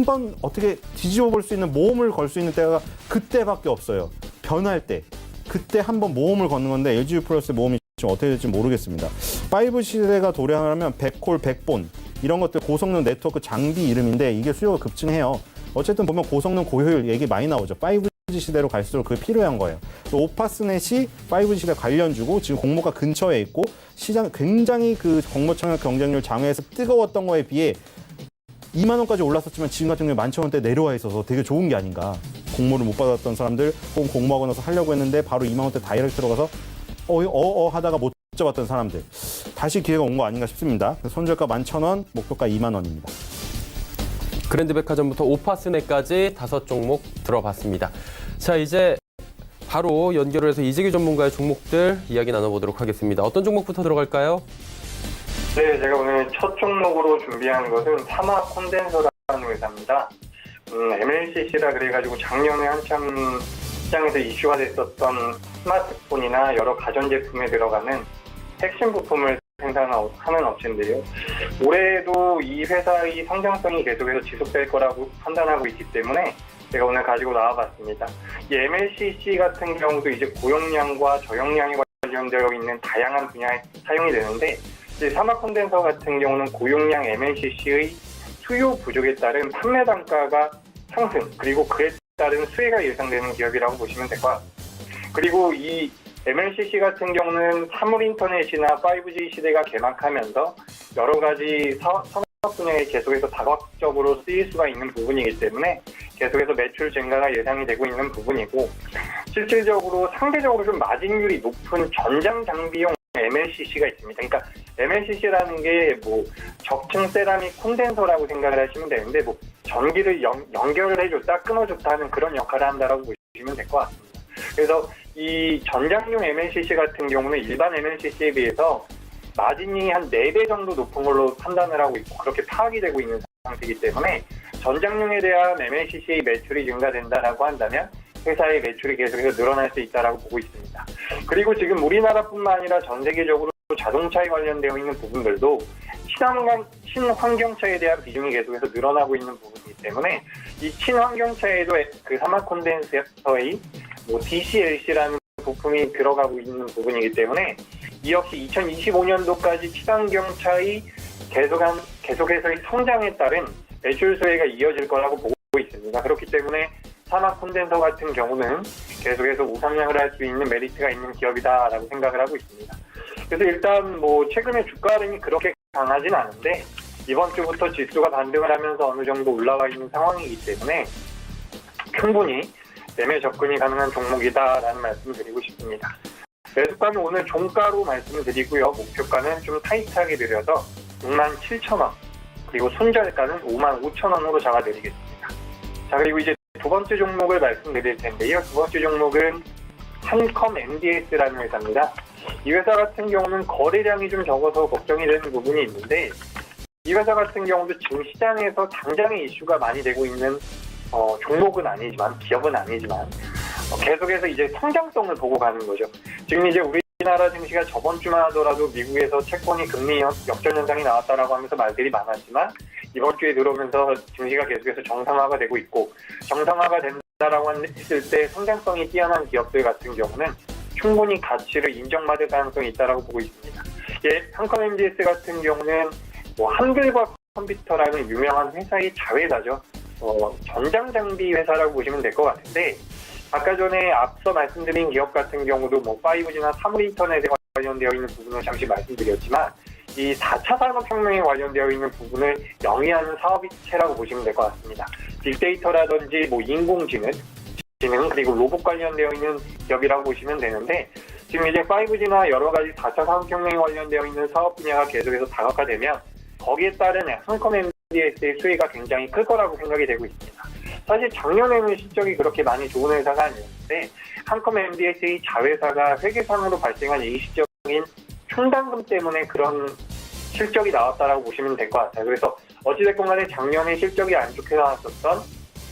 번 어떻게 뒤집어 볼 수 있는 모험을 걸 수 있는 때가 그때밖에 없어요. 변할 때. 그때 한번 모험을 걷는 건데 LG 플러스의 모험이 좀 어떻게 될지 모르겠습니다. 5 시대가 도래하면 100콜, 100본 이런 것들 고성능 네트워크 장비 이름인데 이게 수요가 급증해요. 어쨌든 보면 고성능 고효율 얘기 많이 나오죠. 5G 시대로 갈수록 그게 필요한 거예요. 오파스넷이 5G 시대 관련주고 지금 공모가 근처에 있고 시장 굉장히 그 공모청약 경쟁률 장외에서 뜨거웠던 거에 비해 2만 원까지 올랐었지만 지금 같은 경우에 11,000원대 내려와 있어서 되게 좋은 게 아닌가. 공모를 못 받았던 사람들 혹은 공모하고 나서 하려고 했는데 바로 2만 원대 다이렉트로 가서 하다가 못 잡았던 사람들. 다시 기회가 온 거 아닌가 싶습니다. 손절가 11,000원, 목표가 2만 원입니다. 그랜드백화점부터 오파스넷까지 5종목 들어봤습니다. 자, 이제 바로 연결을 해서 이재규 전문가의 종목들 이야기 나눠보도록 하겠습니다. 어떤 종목부터 들어갈까요? 네, 제가 오늘 첫 종목으로 준비한 것은 사마 콘덴서라는 회사입니다. MLCC라 그래가지고 작년에 한참 시장에서 이슈가 됐었던 스마트폰이나 여러 가전제품에 들어가는 핵심 부품을 생산하는 업체인데요. 올해도 이 회사의 성장성이 계속해서 지속될 거라고 판단하고 있기 때문에 제가 오늘 가지고 나와봤습니다. 이 MLCC 같은 경우도 이제 고용량과 저용량이 관련되어 있는 다양한 분야에 사용이 되는데 이제 사마 콘덴서 같은 경우는 고용량 MLCC의 수요 부족에 따른 판매 단가가 상승 그리고 그에 따른 수혜가 예상되는 기업이라고 보시면 될 것 같습니다. 그리고 이 MLCC 같은 경우는 사물 인터넷이나 5G 시대가 개막하면서 여러 가지 산업 분야에 계속해서 다각적으로 쓰일 수가 있는 부분이기 때문에 계속해서 매출 증가가 예상이 되고 있는 부분이고 실질적으로 상대적으로 좀 마진율이 높은 전장 장비용 MLCC가 있습니다. 그러니까 MLCC라는 게 뭐 적층 세라믹 콘덴서라고 생각을 하시면 되는데 뭐 전기를 연결을 해줬다 끊어줬다 하는 그런 역할을 한다라고 보시면 될 것 같습니다. 그래서 이 전장용 MLCC 같은 경우는 일반 MLCC에 비해서 마진이 한 4배 정도 높은 걸로 판단을 하고 있고 그렇게 파악이 되고 있는 상태이기 때문에 전장용에 대한 MLCC의 매출이 증가된다라고 한다면 회사의 매출이 계속해서 늘어날 수 있다라고 보고 있습니다. 그리고 지금 우리나라뿐만 아니라 전 세계적으로 자동차에 관련되어 있는 부분들도 친환경차에 대한 비중이 계속해서 늘어나고 있는 부분이기 때문에 이 친환경차에도 그 사마 콘덴서의 DCLC라는 부품이 들어가고 있는 부분이기 때문에 이 역시 2025년도까지 친환경차의 계속해서의 성장에 따른 매출 수혜가 이어질 거라고 보고 있습니다. 그렇기 때문에 사마 콘덴서 같은 경우는 계속해서 우상향을 할 수 있는 메리트가 있는 기업이다라고 생각을 하고 있습니다. 그래서 일단 최근에 주가 흐름이 그렇게 강하진 않은데 이번 주부터 지수가 반등을 하면서 어느 정도 올라와 있는 상황이기 때문에 충분히 매매 접근이 가능한 종목이다라는 말씀을 드리고 싶습니다. 매수가는 오늘 종가로 말씀을 드리고요. 목표가는 좀 타이트하게 드려서 67,000원 그리고 손절가는 55,000원으로 잡아드리겠습니다. 자, 그리고 이제 두 번째 종목을 말씀드릴 텐데요. 두 번째 종목은 한컴 MDS라는 회사입니다. 이 회사 같은 경우는 거래량이 좀 적어서 걱정이 되는 부분이 있는데 이 회사 같은 경우도 지금 시장에서 당장의 이슈가 많이 되고 있는 종목은 아니지만 기업은 아니지만 계속해서 이제 성장성을 보고 가는 거죠. 지금 이제 우리나라 증시가 저번 주만 하더라도 미국에서 채권이 금리 역전 현상이 나왔다라고 하면서 말들이 많았지만 이번 주에 들어오면서 증시가 계속해서 정상화가 되고 있고 정상화가 된다라고 했을 때 성장성이 뛰어난 기업들 같은 경우는 충분히 가치를 인정받을 가능성이 있다라고 보고 있습니다. 한컴 MDS 같은 경우는 한글과 컴퓨터라는 유명한 회사의 자회사죠. 전장 장비 회사라고 보시면 될 것 같은데 아까 전에 앞서 말씀드린 기업 같은 경우도 5G나 사물 인터넷에 관련되어 있는 부분을 잠시 말씀드렸지만 이 4차 산업혁명에 관련되어 있는 부분을 영위하는 사업체라고 보시면 될 것 같습니다. 빅데이터라든지 인공지능 그리고 로봇 관련되어 있는 기업이라고 보시면 되는데 지금 이제 5G나 여러 가지 4차 산업혁명에 관련되어 있는 사업 분야가 계속해서 다각화되면 거기에 따른 한컴 MDS의 수혜가 굉장히 클 거라고 생각이 되고 있습니다. 사실 작년에는 실적이 그렇게 많이 좋은 회사가 아니었는데 한컴 MDS의 자회사가 회계상으로 발생한 일시적인 충당금 때문에 그런 실적이 나왔다라고 보시면 될 것 같아요. 그래서 어찌됐건 간에 작년에 실적이 안 좋게 나왔었던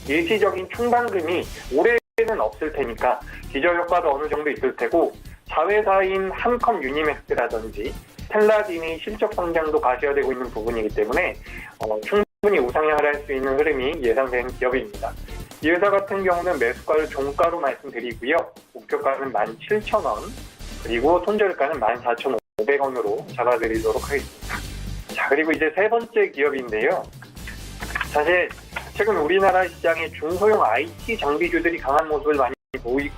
일시적인 충당금이 올해는 없을 테니까 기저효과도 어느 정도 있을 테고 자회사인 한컴 유니맥스라든지 텔라딘이 실적 성장도 가시화되고 있는 부분이기 때문에 충분히 우상향을 할 수 있는 흐름이 예상되는 기업입니다. 이 회사 같은 경우는 매수가를 종가로 말씀드리고요. 목표가는 17,000원, 그리고 손절가는 14,500원으로 잡아드리도록 하겠습니다. 자, 그리고 이제 세 번째 기업인데요. 사실 최근 우리나라 시장에 중소형 IT 장비주들이 강한 모습을 많이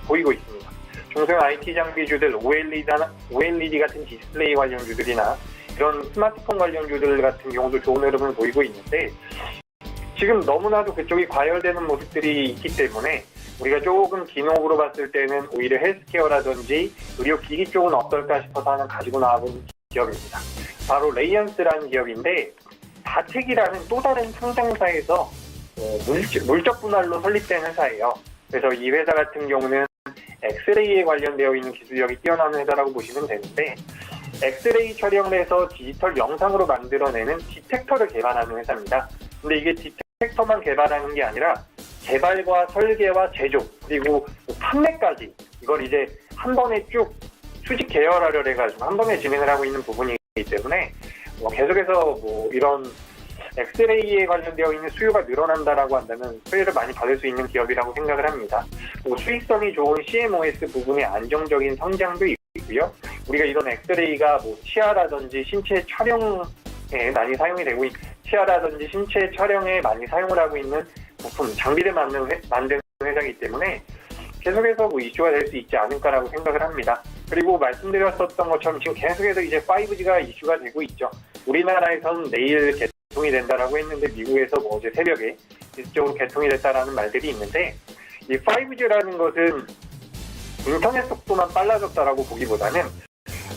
보이고 있습니다. 중소형 IT 장비주들, OLED 같은 디스플레이 관련주들이나 이런 스마트폰 관련주들 같은 경우도 좋은 흐름을 보이고 있는데, 지금 너무나도 그쪽이 과열되는 모습들이 있기 때문에 우리가 조금 긴 호흡으로 봤을 때는 오히려 헬스케어라든지 의료기기 쪽은 어떨까 싶어서 하나 가지고 나와본 기업입니다. 바로 레이언스라는 기업인데, 다텍이라는 또 다른 상장사에서 물적 분할로 설립된 회사예요. 그래서 이 회사 같은 경우는 엑스레이에 관련되어 있는 기술력이 뛰어난 회사라고 보시면 되는데, 엑스레이 촬영을 해서 디지털 영상으로 만들어내는 디텍터를 개발하는 회사입니다. 근데 이게 디텍터만 개발하는 게 아니라 개발과 설계와 제조, 그리고 판매까지 이걸 이제 한 번에 쭉 수직 계열화를 해가지고 한 번에 진행을 하고 있는 부분이기 때문에 계속해서 이런 엑스레이에 관련되어 있는 수요가 늘어난다라고 한다면 수혜를 많이 받을 수 있는 기업이라고 생각을 합니다. 수익성이 좋은 CMOS 부분의 안정적인 성장도 있고요. 우리가 이런 엑스레이가 치아라든지 신체 촬영에 많이 사용이 되고, 치아라든지 신체 촬영에 많이 사용을 하고 있는 부품, 장비를 만드는 회사이기 때문에 계속해서 이슈가 될 수 있지 않을까라고 생각을 합니다. 그리고 말씀드렸었던 것처럼 지금 계속해서 이제 5G가 이슈가 되고 있죠. 우리나라에서는 내일 개통이 된다라고 했는데, 미국에서 어제 새벽에 기술적으로 개통이 됐다라는 말들이 있는데, 이 5G라는 것은 인터넷 속도만 빨라졌다라고 보기보다는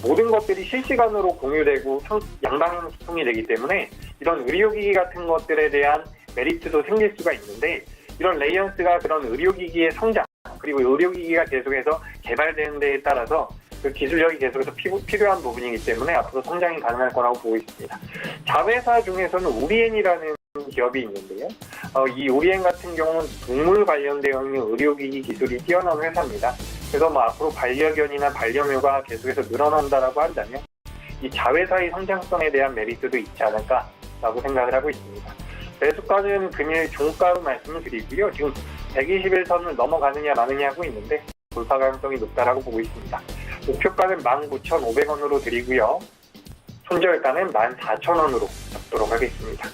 모든 것들이 실시간으로 공유되고 양방향 소통이 되기 때문에 이런 의료기기 같은 것들에 대한 메리트도 생길 수가 있는데, 이런 레이언스가 그런 의료기기의 성장, 그리고 의료기기가 계속해서 개발되는 데에 따라서 그 기술력이 계속해서 필요한 부분이기 때문에 앞으로 성장이 가능할 거라고 보고 있습니다. 자회사 중에서는 우리엔이라는 기업이 있는데요. 이 우리엔 같은 경우는 동물 관련되어 있는 의료기기 기술이 뛰어난 회사입니다. 그래서 앞으로 반려견이나 반려묘가 계속해서 늘어난다라고 한다면 이 자회사의 성장성에 대한 메리트도 있지 않을까라고 생각을 하고 있습니다. 매수가는 금일 종가로 말씀을 드리고요. 지금 121선을 넘어가느냐 마느냐 하고 있는데 돌파 가능성이 높다라고 보고 있습니다. 목표가는 19,500원으로 드리고요. 손절가는 14,000원으로 잡도록 하겠습니다.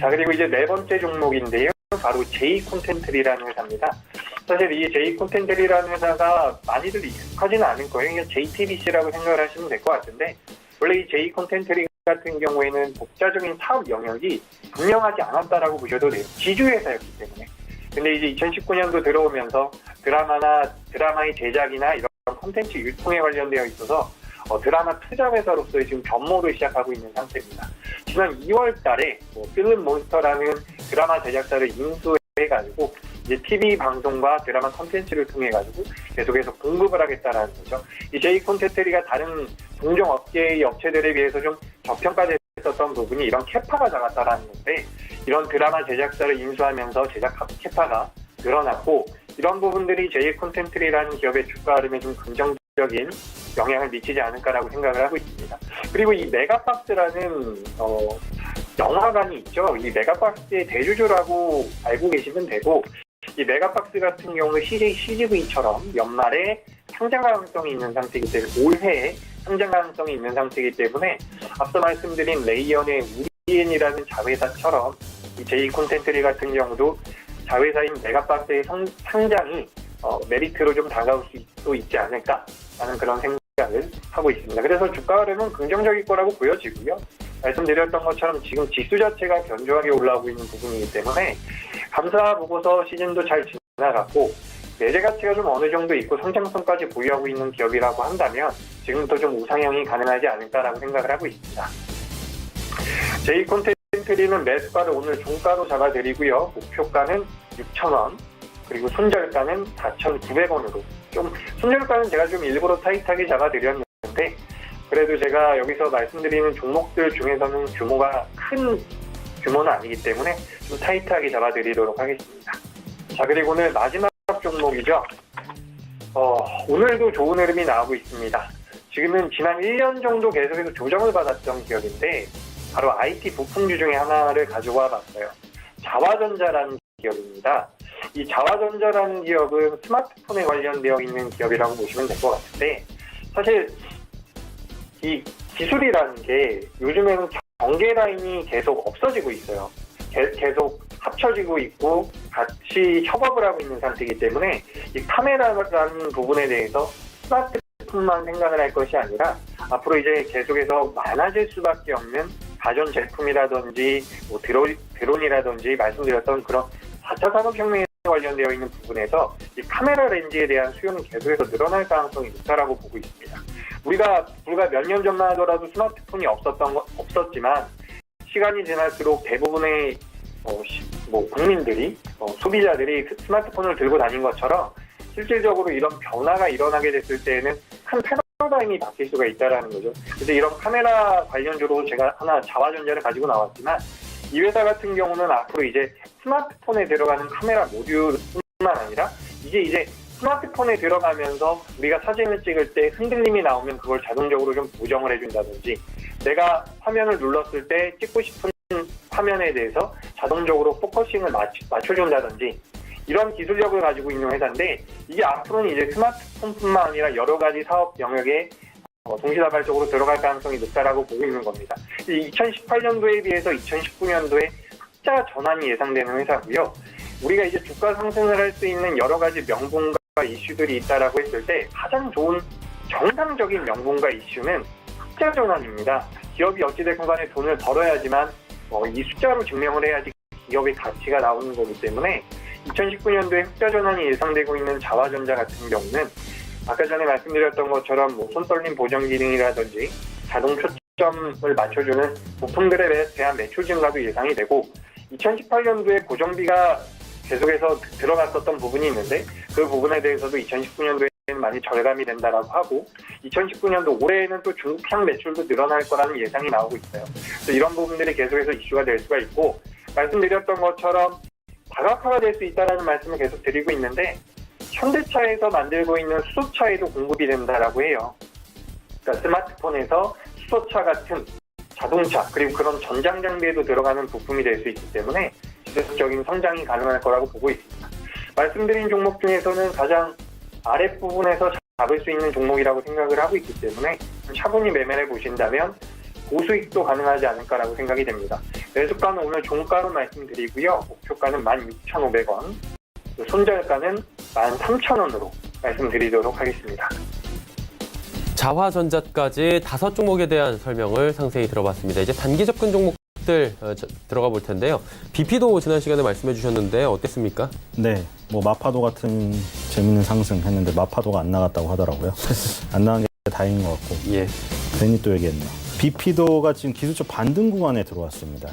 자, 그리고 이제 네 번째 종목인데요. 바로 J콘텐트리라는 회사입니다. 사실 이 J콘텐트리라는 회사가 많이들 익숙하지는 않을 거예요. 그냥 JTBC라고 생각을 하시면 될 것 같은데, 원래 이 J콘텐트리 같은 경우에는 독자적인 사업 영역이 분명하지 않았다라고 보셔도 돼요. 지주회사였기 때문에. 근데 이제 2019년도 들어오면서 드라마의 제작이나 이런 콘텐츠 유통에 관련되어 있어서 드라마 투자 회사로서의 지금 변모를 시작하고 있는 상태입니다. 지난 2월 달에 필름몬스터라는 드라마 제작사를 인수해가지고 이제 TV 방송과 드라마 콘텐츠를 통해가지고 계속해서 공급을 하겠다라는 거죠. 이 J콘텐트리가 다른 동종 업계의 업체들에 비해서 좀 저평가됐었던 부분이 이런 캐파가 작았다라는 건데, 이런 드라마 제작사를 인수하면서 제작 캐파가 늘어났고, 이런 부분들이 J콘텐트리라는 기업의 주가 흐름에 좀 긍정적인 영향을 미치지 않을까라고 생각을 하고 있습니다. 그리고 이 메가박스라는 영화관이 있죠. 이 메가박스의 대주주라고 알고 계시면 되고, 이 메가박스 같은 경우는 CJCGV처럼 연말에 상장 가능성이 있는 상태이기 때문에, 올해에 상장 가능성이 있는 상태이기 때문에 앞서 말씀드린 레이언의 우리엔이라는 자회사처럼 이 J콘텐트리 같은 경우도 자회사인 메가박스의 상장이 메리트로 좀 다가올 수도 있지 않을까라는 그런 생각을 하고 있습니다. 그래서 주가 흐름은 긍정적일 거라고 보여지고요. 말씀드렸던 것처럼 지금 지수 자체가 견조하게 올라오고 있는 부분이기 때문에 감사 보고서 시즌도 잘 지나갔고, 내재 가치가 좀 어느 정도 있고 성장성까지 보유하고 있는 기업이라고 한다면 지금부터 좀 우상향이 가능하지 않을까라고 생각을 하고 있습니다. J콘텐트리는 매수가를 오늘 종가로 잡아드리고요. 목표가는 6,000원, 그리고 손절가는 4,900원으로, 좀 손절가는 제가 좀 일부러 타이트하게 잡아드렸는데, 그래도 제가 여기서 말씀드리는 종목들 중에서는 규모가 큰 규모는 아니기 때문에 좀 타이트하게 잡아드리도록 하겠습니다. 자, 그리고 오늘 마지막 종목이죠. 오늘도 좋은 흐름이 나오고 있습니다. 지금은 지난 1년 정도 계속해서 조정을 받았던 기업인데 바로 IT 부품주 중에 하나를 가져와 봤어요. 자화전자라는 기업입니다. 이 자화전자라는 기업은 스마트폰에 관련되어 있는 기업이라고 보시면 될 것 같은데 사실 이 기술이라는 게 요즘에는 경계 라인이 계속 없어지고 있어요. 계속 합쳐지고 있고 같이 협업을 하고 있는 상태이기 때문에 이 카메라라는 부분에 대해서 스마트폰만 생각을 할 것이 아니라 앞으로 이제 계속해서 많아질 수밖에 없는 가전제품이라든지 뭐 드론이라든지 말씀드렸던 그런 4차 산업혁명에 관련되어 있는 부분에서 이 카메라 렌즈에 대한 수요는 계속해서 늘어날 가능성이 높다라고 보고 있습니다. 우리가 불과 몇 년 전만 하더라도 스마트폰이 없었지만 시간이 지날수록 대부분의 국민들이 소비자들이 스마트폰을 들고 다닌 것처럼 실질적으로 이런 변화가 일어나게 됐을 때에는 큰 패러다임이 바뀔 수가 있다는 거죠. 그래서 이런 카메라 관련주로 제가 하나 자화전자를 가지고 나왔지만 이 회사 같은 경우는 앞으로 이제 스마트폰에 들어가는 카메라 모듈뿐만 아니라 이제 스마트폰에 들어가면서 우리가 사진을 찍을 때 흔들림이 나오면 그걸 자동적으로 좀 보정을 해준다든지 내가 화면을 눌렀을 때 찍고 싶은 화면에 대해서 자동적으로 포커싱을 맞춰준다든지 이런 기술력을 가지고 있는 회사인데 이게 앞으로는 이제 스마트폰뿐만 아니라 여러 가지 사업 영역에 동시다발적으로 들어갈 가능성이 높다라고 보고 있는 겁니다. 2018년도에 비해서 2019년도에 흑자 전환이 예상되는 회사고요. 우리가 이제 주가 상승을 할 수 있는 여러 가지 명분과 이슈들이 있다라고 했을 때 가장 좋은 정상적인 명분과 이슈는 흑자 전환입니다. 기업이 어찌됐건 간에 돈을 벌어야지만 이 숫자로 증명을 해야지 기업의 가치가 나오는 거기 때문에 2019년도에 흑자 전환이 예상되고 있는 자화전자 같은 경우는 아까 전에 말씀드렸던 것처럼 손떨림 보정 기능이라든지 자동 초점을 맞춰주는 부품들에 대한 매출 증가도 예상이 되고 2018년도에 고정비가 계속해서 들어갔었던 부분이 있는데 그 부분에 대해서도 2019년도에는 많이 절감이 된다라고 하고 2019년도 올해에는 또 중국향 매출도 늘어날 거라는 예상이 나오고 있어요. 그래서 이런 부분들이 계속해서 이슈가 될 수가 있고 말씀드렸던 것처럼 다각화가 될 수 있다는 말씀을 계속 드리고 있는데 현대차에서 만들고 있는 수소차에도 공급이 된다라고 해요. 그러니까 스마트폰에서 수소차 같은 자동차 그리고 그런 전장 장비에도 들어가는 부품이 될 수 있기 때문에 지속적인 성장이 가능할 거라고 보고 있습니다. 말씀드린 종목 중에서는 가장 아랫부분에서 잡을 수 있는 종목이라고 생각을 하고 있기 때문에 차분히 매매를 보신다면 고수익도 가능하지 않을까라고 생각이 됩니다. 매수가는 오늘 종가로 말씀드리고요. 목표가는 16,500원, 손절가는 13,000원으로 말씀드리도록 하겠습니다. 자화전자까지 5종목에 대한 설명을 상세히 들어봤습니다. 이제 단기 접근 종목들 들어가 볼 텐데요. BP도 지난 시간에 말씀해 주셨는데 어땠습니까? 네, 마파도 같은 재밌는 상승 했는데 마파도가 안 나갔다고 하더라고요. 안 나간 게 다행인 것 같고. 예. 괜히 또 얘기했네요. BP도가 지금 기술적 반등 구간에 들어왔습니다.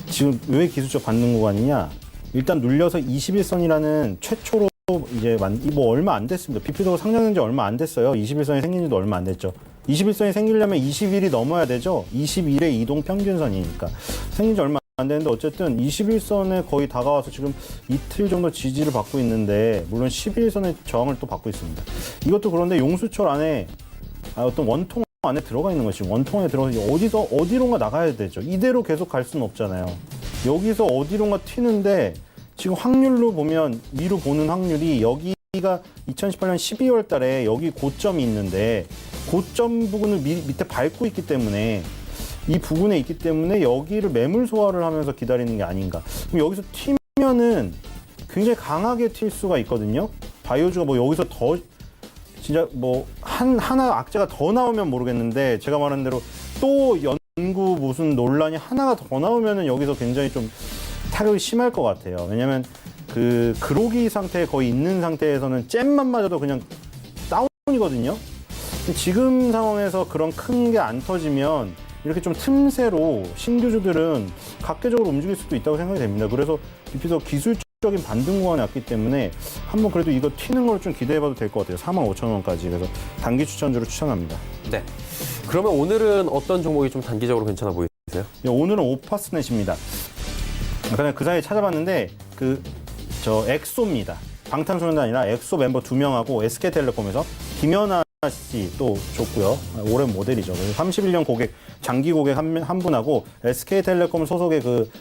지금 왜 기술적 반등 구간이냐? 일단 눌려서 21선이라는 최초로 이제 얼마 안 됐습니다. BP도가 상장된 지 얼마 안 됐어요. 21선이 생긴 지도 얼마 안 됐죠. 21선이 생기려면 20일이 넘어야 되죠. 20일의 이동 평균선이니까. 생긴 지 얼마 안 됐는데 어쨌든 21선에 거의 다가와서 지금 이틀 정도 지지를 받고 있는데 물론 11선의 저항을 또 받고 있습니다. 이것도 그런데 용수철 안에 어떤 원통 안에 들어가 있는 거죠. 원통 안에 들어가서 어디론가 나가야 되죠. 이대로 계속 갈 수는 없잖아요. 여기서 어디론가 튀는데 지금 확률로 보면 위로 보는 확률이 여기가 2018년 12월 달에 여기 고점이 있는데 고점 부분을 밑에 밟고 있기 때문에 이 부분에 있기 때문에 여기를 매물 소화를 하면서 기다리는 게 아닌가. 그럼 여기서 튀면은 굉장히 강하게 튈 수가 있거든요. 바이오주가 여기서 더 진짜 하나 악재가 더 나오면 모르겠는데 제가 말한 대로 또 연구 무슨 논란이 하나가 더 나오면은 여기서 굉장히 좀 타격이 심할 것 같아요. 왜냐면 그로기 상태에 거의 있는 상태에서는 잼만 맞아도 그냥 다운이거든요. 지금 상황에서 그런 큰 게 안 터지면 이렇게 좀 틈새로 신규주들은 각계적으로 움직일 수도 있다고 생각이 됩니다. 그래서 BP도 기술적인 반등 구간에 왔기 때문에 한번 그래도 이거 튀는 걸 좀 기대해봐도 될 것 같아요. 45,000원까지. 그래서 단기 추천주로 추천합니다. 네. 그러면 오늘은 어떤 종목이 좀 단기적으로 괜찮아 보이세요? 오늘은 오파스넷입니다. 그냥 그 사이에 찾아봤는데 엑소입니다. 방탄소년단 아니라 엑소 멤버 2명하고 SK텔레콤에서 김연아 씨 또 줬고요. 올해 모델이죠. 31년 고객, 장기 고객 한 분하고 SK텔레콤 소속의 그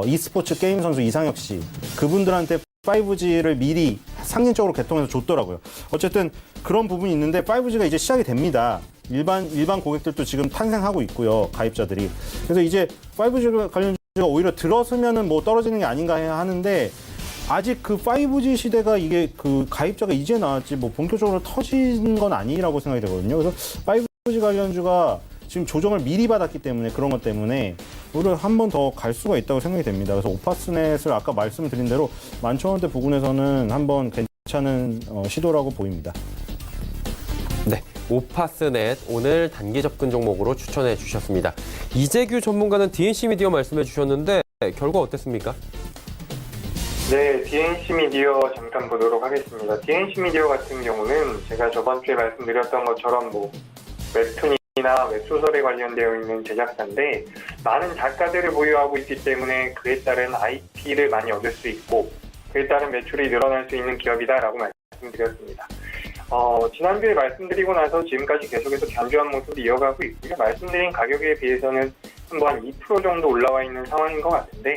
e스포츠 게임 선수 이상혁 씨 그분들한테 5G를 미리 상징적으로 개통해서 줬더라고요. 어쨌든 그런 부분이 있는데 5G가 이제 시작이 됩니다. 일반 고객들도 지금 탄생하고 있고요. 가입자들이. 그래서 이제 5G 관련주가 오히려 들어서면은 뭐 떨어지는 게 아닌가 해야 하는데 아직 그 5G 시대가 이게 그 가입자가 이제 나왔지 뭐 본격적으로 터진 건 아니라고 생각이 되거든요. 그래서 5G 관련주가 지금 조정을 미리 받았기 때문에 그런 것 때문에 오히려 한 번 더 갈 수가 있다고 생각이 됩니다. 그래서 오파스넷을 아까 말씀드린 대로 11,000원대 부근에서는 한번 괜찮은 시도라고 보입니다. 네, 오파스넷 오늘 단기 접근 종목으로 추천해 주셨습니다. 이재규 전문가는 DNC 미디어 말씀해 주셨는데 결과 어땠습니까? 네, DNC 미디어 잠깐 보도록 하겠습니다. DNC 미디어 같은 경우는 제가 저번 주에 말씀드렸던 것처럼 뭐 웹툰이나 웹소설에 관련되어 있는 제작사인데 많은 작가들을 보유하고 있기 때문에 그에 따른 IP를 많이 얻을 수 있고 그에 따른 매출이 늘어날 수 있는 기업이다라고 말씀드렸습니다. 지난주에 말씀드리고 나서 지금까지 계속해서 견조한 모습을 이어가고 있고요. 말씀드린 가격에 비해서는 한 2% 정도 올라와 있는 상황인 것 같은데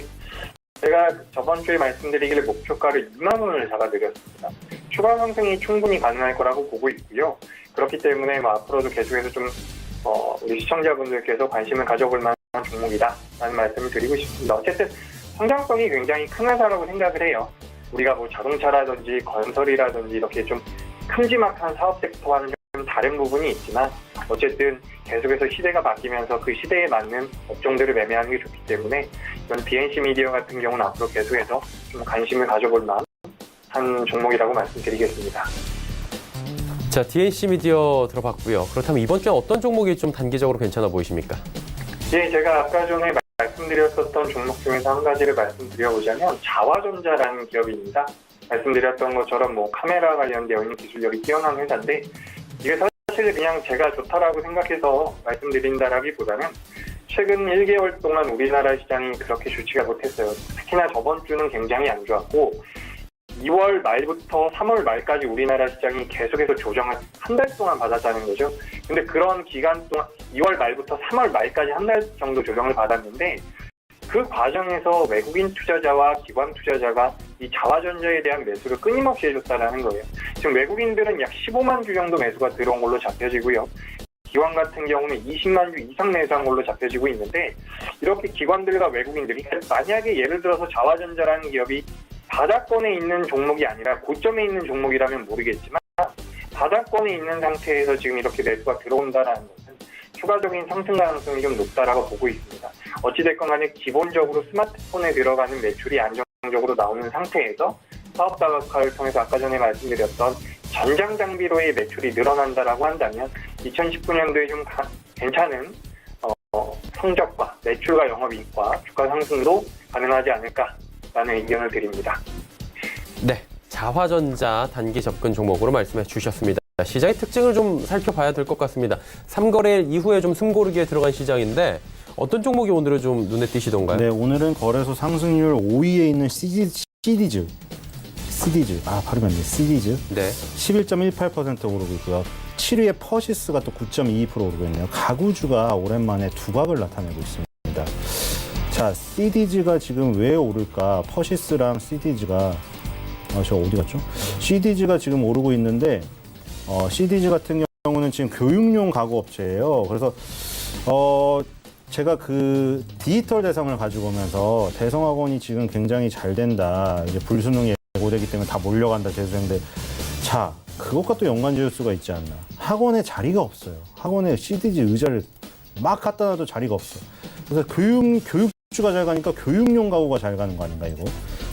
제가 저번 주에 말씀드리기를 목표가를 2만 원을 잡아드렸습니다. 추가 상승이 충분히 가능할 거라고 보고 있고요. 그렇기 때문에 앞으로도 계속해서 좀 우리 시청자분들께서 관심을 가져볼 만한 종목이다라는 말씀을 드리고 싶습니다. 어쨌든 성장성이 굉장히 큰 회사라고 생각을 해요. 우리가 뭐 자동차라든지 건설이라든지 이렇게 좀 큼지막한 사업 섹터와는 좀 다른 부분이 있지만 어쨌든 계속해서 시대가 바뀌면서 그 시대에 맞는 업종들을 매매하는 게 좋기 때문에 이런 DNC 미디어 같은 경우는 앞으로 계속해서 좀 관심을 가져볼 만한 종목이라고 말씀드리겠습니다. 자, DNC 미디어 들어봤고요. 그렇다면 이번 주에 어떤 종목이 좀 단기적으로 괜찮아 보이십니까? 예, 제가 아까 전에 말씀드렸었던 종목 중에서 한 가지를 말씀드려보자면 자화전자라는 기업입니다. 말씀드렸던 것처럼 뭐 카메라 관련되어 있는 기술력이 뛰어난 회사인데 이게 사실 그냥 제가 좋다라고 생각해서 말씀드린다라기보다는 최근 1개월 동안 우리나라 시장이 그렇게 좋지가 못했어요. 특히나 저번 주는 굉장히 안 좋았고 2월 말부터 3월 말까지 우리나라 시장이 계속해서 조정을 한 달 동안 받았다는 거죠. 근데 그런 기간 동안 2월 말부터 3월 말까지 한 달 정도 조정을 받았는데 그 과정에서 외국인 투자자와 기관 투자자가 이 자화전자에 대한 매수를 끊임없이 해줬다는 거예요. 지금 외국인들은 약 15만 주 정도 매수가 들어온 걸로 잡혀지고요. 기관 같은 경우는 20만 주 이상 매수한 걸로 잡혀지고 있는데 이렇게 기관들과 외국인들이 만약에 예를 들어서 자화전자라는 기업이 바닥권에 있는 종목이 아니라 고점에 있는 종목이라면 모르겠지만 바닥권에 있는 상태에서 지금 이렇게 매수가 들어온다는 것은 추가적인 상승 가능성이 좀 높다라고 보고 있습니다. 어찌됐건 간에 기본적으로 스마트폰에 들어가는 매출이 안정적으로 나오는 상태에서 사업 다각화를 통해서 아까 전에 말씀드렸던 전장 장비로의 매출이 늘어난다라고 한다면 2019년도에 좀 괜찮은 성적과 매출과 영업이익과 주가 상승도 가능하지 않을까라는 의견을 드립니다. 네, 자화전자 단기 접근 종목으로 말씀해 주셨습니다. 시장의 특징을 좀 살펴봐야 될 것 같습니다. 3거래일 이후에 좀 숨고르기에 들어간 시장인데 어떤 종목이 오늘은 좀 눈에 띄시던가요? 네, 오늘은 거래소 상승률 5위에 있는 CD즈. 발음이 안 돼. CD즈. 네. 11.18% 오르고 있고요. 7위에 퍼시스가 또 9.22% 오르고 있네요. 가구주가 오랜만에 두각을 나타내고 있습니다. 자, CD즈가 지금 왜 오를까? 퍼시스랑 CD즈가 저 어디 갔죠? CD즈가 지금 오르고 있는데 CD즈 같은 경우는 지금 교육용 가구 업체예요. 그래서 제가 그 디지털 대상을 가지고 오면서 대성학원이 지금 굉장히 잘 된다. 이제 불수능이 예고되기 때문에 다 몰려간다. 재수생들. 자, 그것과 또 연관 지을 수가 있지 않나. 학원에 자리가 없어요. 학원에 CDG 의자를 막 갖다 놔도 자리가 없어. 그래서 교육주가 잘 가니까 교육용 가구가 잘 가는 거 아닌가, 이거.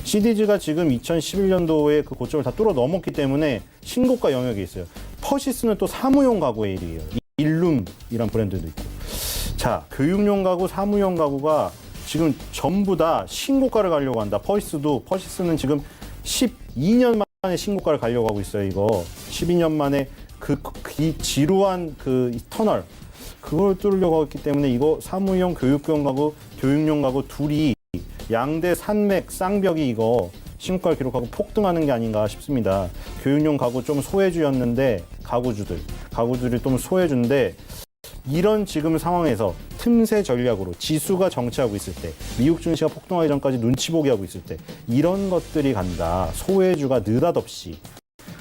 CDG가 지금 2011년도에 그 고점을 다 뚫어 넘었기 때문에 신고가 영역이 있어요. 퍼시스는 또 사무용 가구의 1위예요. 일룸이란 브랜드도 있고. 자, 교육용 가구, 사무용 가구가 지금 전부 다 신고가를 가려고 한다. 퍼시스는 지금 12년 만에 신고가를 가려고 하고 있어요, 이거. 12년 만에 이 지루한 그 터널, 그걸 뚫으려고 했기 때문에 이거 사무용, 교육용 가구 둘이 양대 산맥 쌍벽이 이거 신고가를 기록하고 폭등하는 게 아닌가 싶습니다. 교육용 가구 좀 소외주였는데 가구들이 좀 소외주인데 이런 지금 상황에서 틈새 전략으로 지수가 정체하고 있을 때 미국 증시가 폭등하기 전까지 눈치 보기 하고 있을 때 이런 것들이 간다. 소외주가 느닷없이.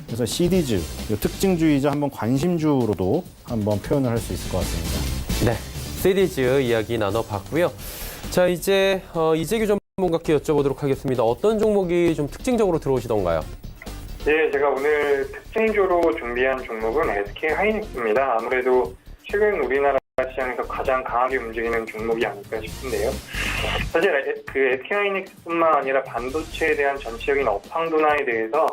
그래서 CD주, 특징주의자 한번 관심주로도 한번 표현을 할 수 있을 것 같습니다. 네, CD즈 이야기 나눠봤고요. 자, 이제 이재규 전문가께 여쭤보도록 하겠습니다. 어떤 종목이 좀 특징적으로 들어오시던가요? 네, 제가 오늘 특징주로 준비한 종목은 SK하이닉스입니다. 아무래도 최근 우리나라 시장에서 가장 강하게 움직이는 종목이 아닐까 싶은데요. 사실 그 SK하이닉스뿐만 아니라 반도체에 대한 전체적인 업황 둔화에 대해서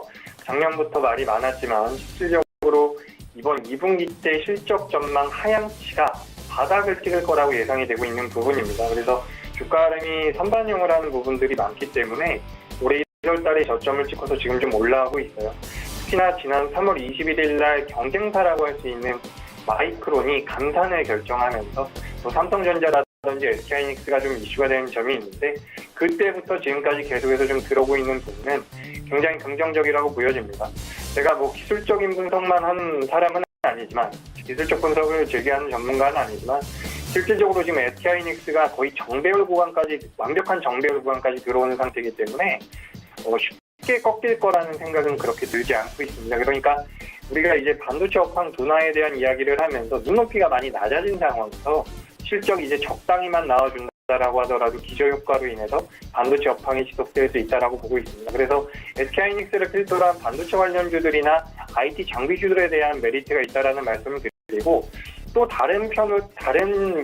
작년부터 말이 많았지만 실질적으로 이번 2분기 때 실적 전망 하향치가 바닥을 찍을 거라고 예상이 되고 있는 부분입니다. 그래서 주가 흐름이 선반영을 하는 부분들이 많기 때문에 올해 1월 달에 저점을 찍어서 지금 좀 올라오고 있어요. 특히나 지난 3월 21일 날 경쟁사라고 할 수 있는 마이크론이 감산을 결정하면서 또 삼성전자라든지 SK하이닉스가 좀 이슈가 되는 점이 있는데 그때부터 지금까지 계속해서 좀 들어오고 있는 부분은 굉장히 긍정적이라고 보여집니다. 제가 뭐 기술적인 분석만 하는 사람은 아니지만 기술적 분석을 즐겨하는 전문가는 아니지만 실질적으로 지금 SK하이닉스가 거의 정배열 구간까지 완벽한 정배열 구간까지 들어오는 상태이기 때문에 쉽게 꺾일 거라는 생각은 그렇게 들지 않고 있습니다. 그러니까 우리가 이제 반도체 업황 둔화에 대한 이야기를 하면서 눈높이가 많이 낮아진 상황에서 실적 이제 적당히만 나와준다라고 하더라도 기저효과로 인해서 반도체 업황이 지속될 수 있다라고 보고 있습니다. 그래서 SK하이닉스를 필두로 한 반도체 관련주들이나 IT 장비주들에 대한 메리트가 있다라는 말씀을 드리고 또 다른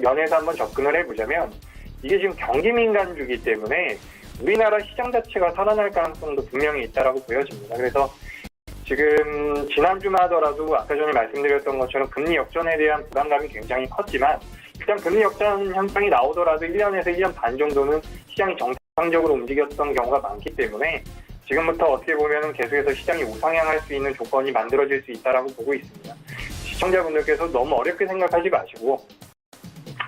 면에서 한번 접근을 해보자면 이게 지금 경기 민감주기 때문에 우리나라 시장 자체가 살아날 가능성도 분명히 있다라고 보여집니다. 그래서 지금 지난주만 하더라도 아까 전에 말씀드렸던 것처럼 금리 역전에 대한 부담감이 굉장히 컸지만 일단 금리 역전 현상이 나오더라도 1년에서 1년 반 정도는 시장이 정상적으로 움직였던 경우가 많기 때문에 지금부터 어떻게 보면 계속해서 시장이 우상향할 수 있는 조건이 만들어질 수 있다라고 보고 있습니다. 시청자분들께서 너무 어렵게 생각하지 마시고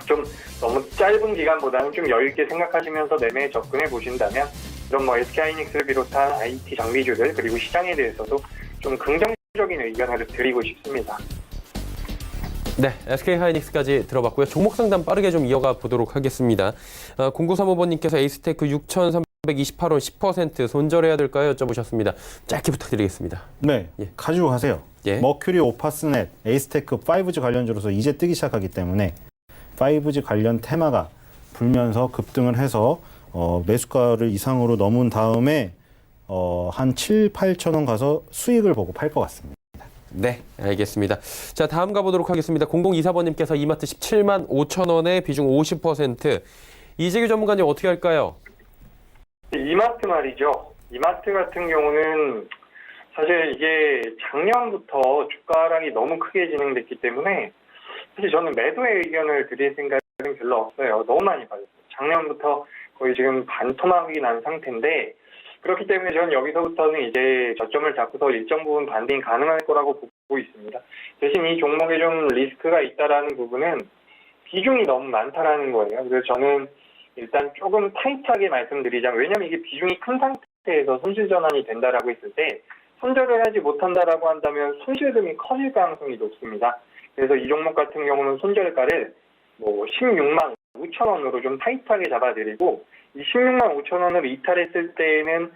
좀 너무 짧은 기간보다는 좀 여유 있게 생각하시면서 매매에 접근해 보신다면 이런 뭐 SK하이닉스를 비롯한 IT 장비주들 그리고 시장에 대해서도 좀 긍정적인 의견을 드리고 싶습니다. 네, SK하이닉스까지 들어봤고요. 종목 상담 빠르게 좀 이어가 보도록 하겠습니다. 0935번님께서 에이스테크 6,328원 10% 손절해야 될까요? 여쭤보셨습니다. 짧게 부탁드리겠습니다. 네, 예. 가지고 가세요. 예. 머큐리, 오파스넷, 에이스테크, 5G 관련주로서 이제 뜨기 시작하기 때문에 5G 관련 테마가 불면서 급등을 해서 매수가를 이상으로 넘은 다음에 한 7, 8천 원 가서 수익을 보고 팔 것 같습니다. 네, 알겠습니다. 자, 다음 가보도록 하겠습니다. 0024번님께서 이마트 17만 5천 원에 비중 50%. 이재규 전문가님 어떻게 할까요? 이마트 말이죠. 이마트 같은 경우는 사실 이게 작년부터 주가 하락이 너무 크게 진행됐기 때문에 사실 저는 매도의 의견을 드릴 생각은 별로 없어요. 너무 많이 빠졌어요. 작년부터 거의 지금 반토막이 난 상태인데 그렇기 때문에 저는 여기서부터는 이제 저점을 잡고서 일정 부분 반등이 가능할 거라고 보고 있습니다. 대신 이 종목에 좀 리스크가 있다라는 부분은 비중이 너무 많다라는 거예요. 그래서 저는 일단 조금 타이트하게 말씀드리자면 왜냐하면 이게 비중이 큰 상태에서 손실 전환이 된다라고 했을 때 손절을 하지 못한다라고 한다면 손실금이 커질 가능성이 높습니다. 그래서 이 종목 같은 경우는 손절가를 16만 5천 원으로 좀 타이트하게 잡아드리고 이 16만 5천 원을 이탈했을 때에는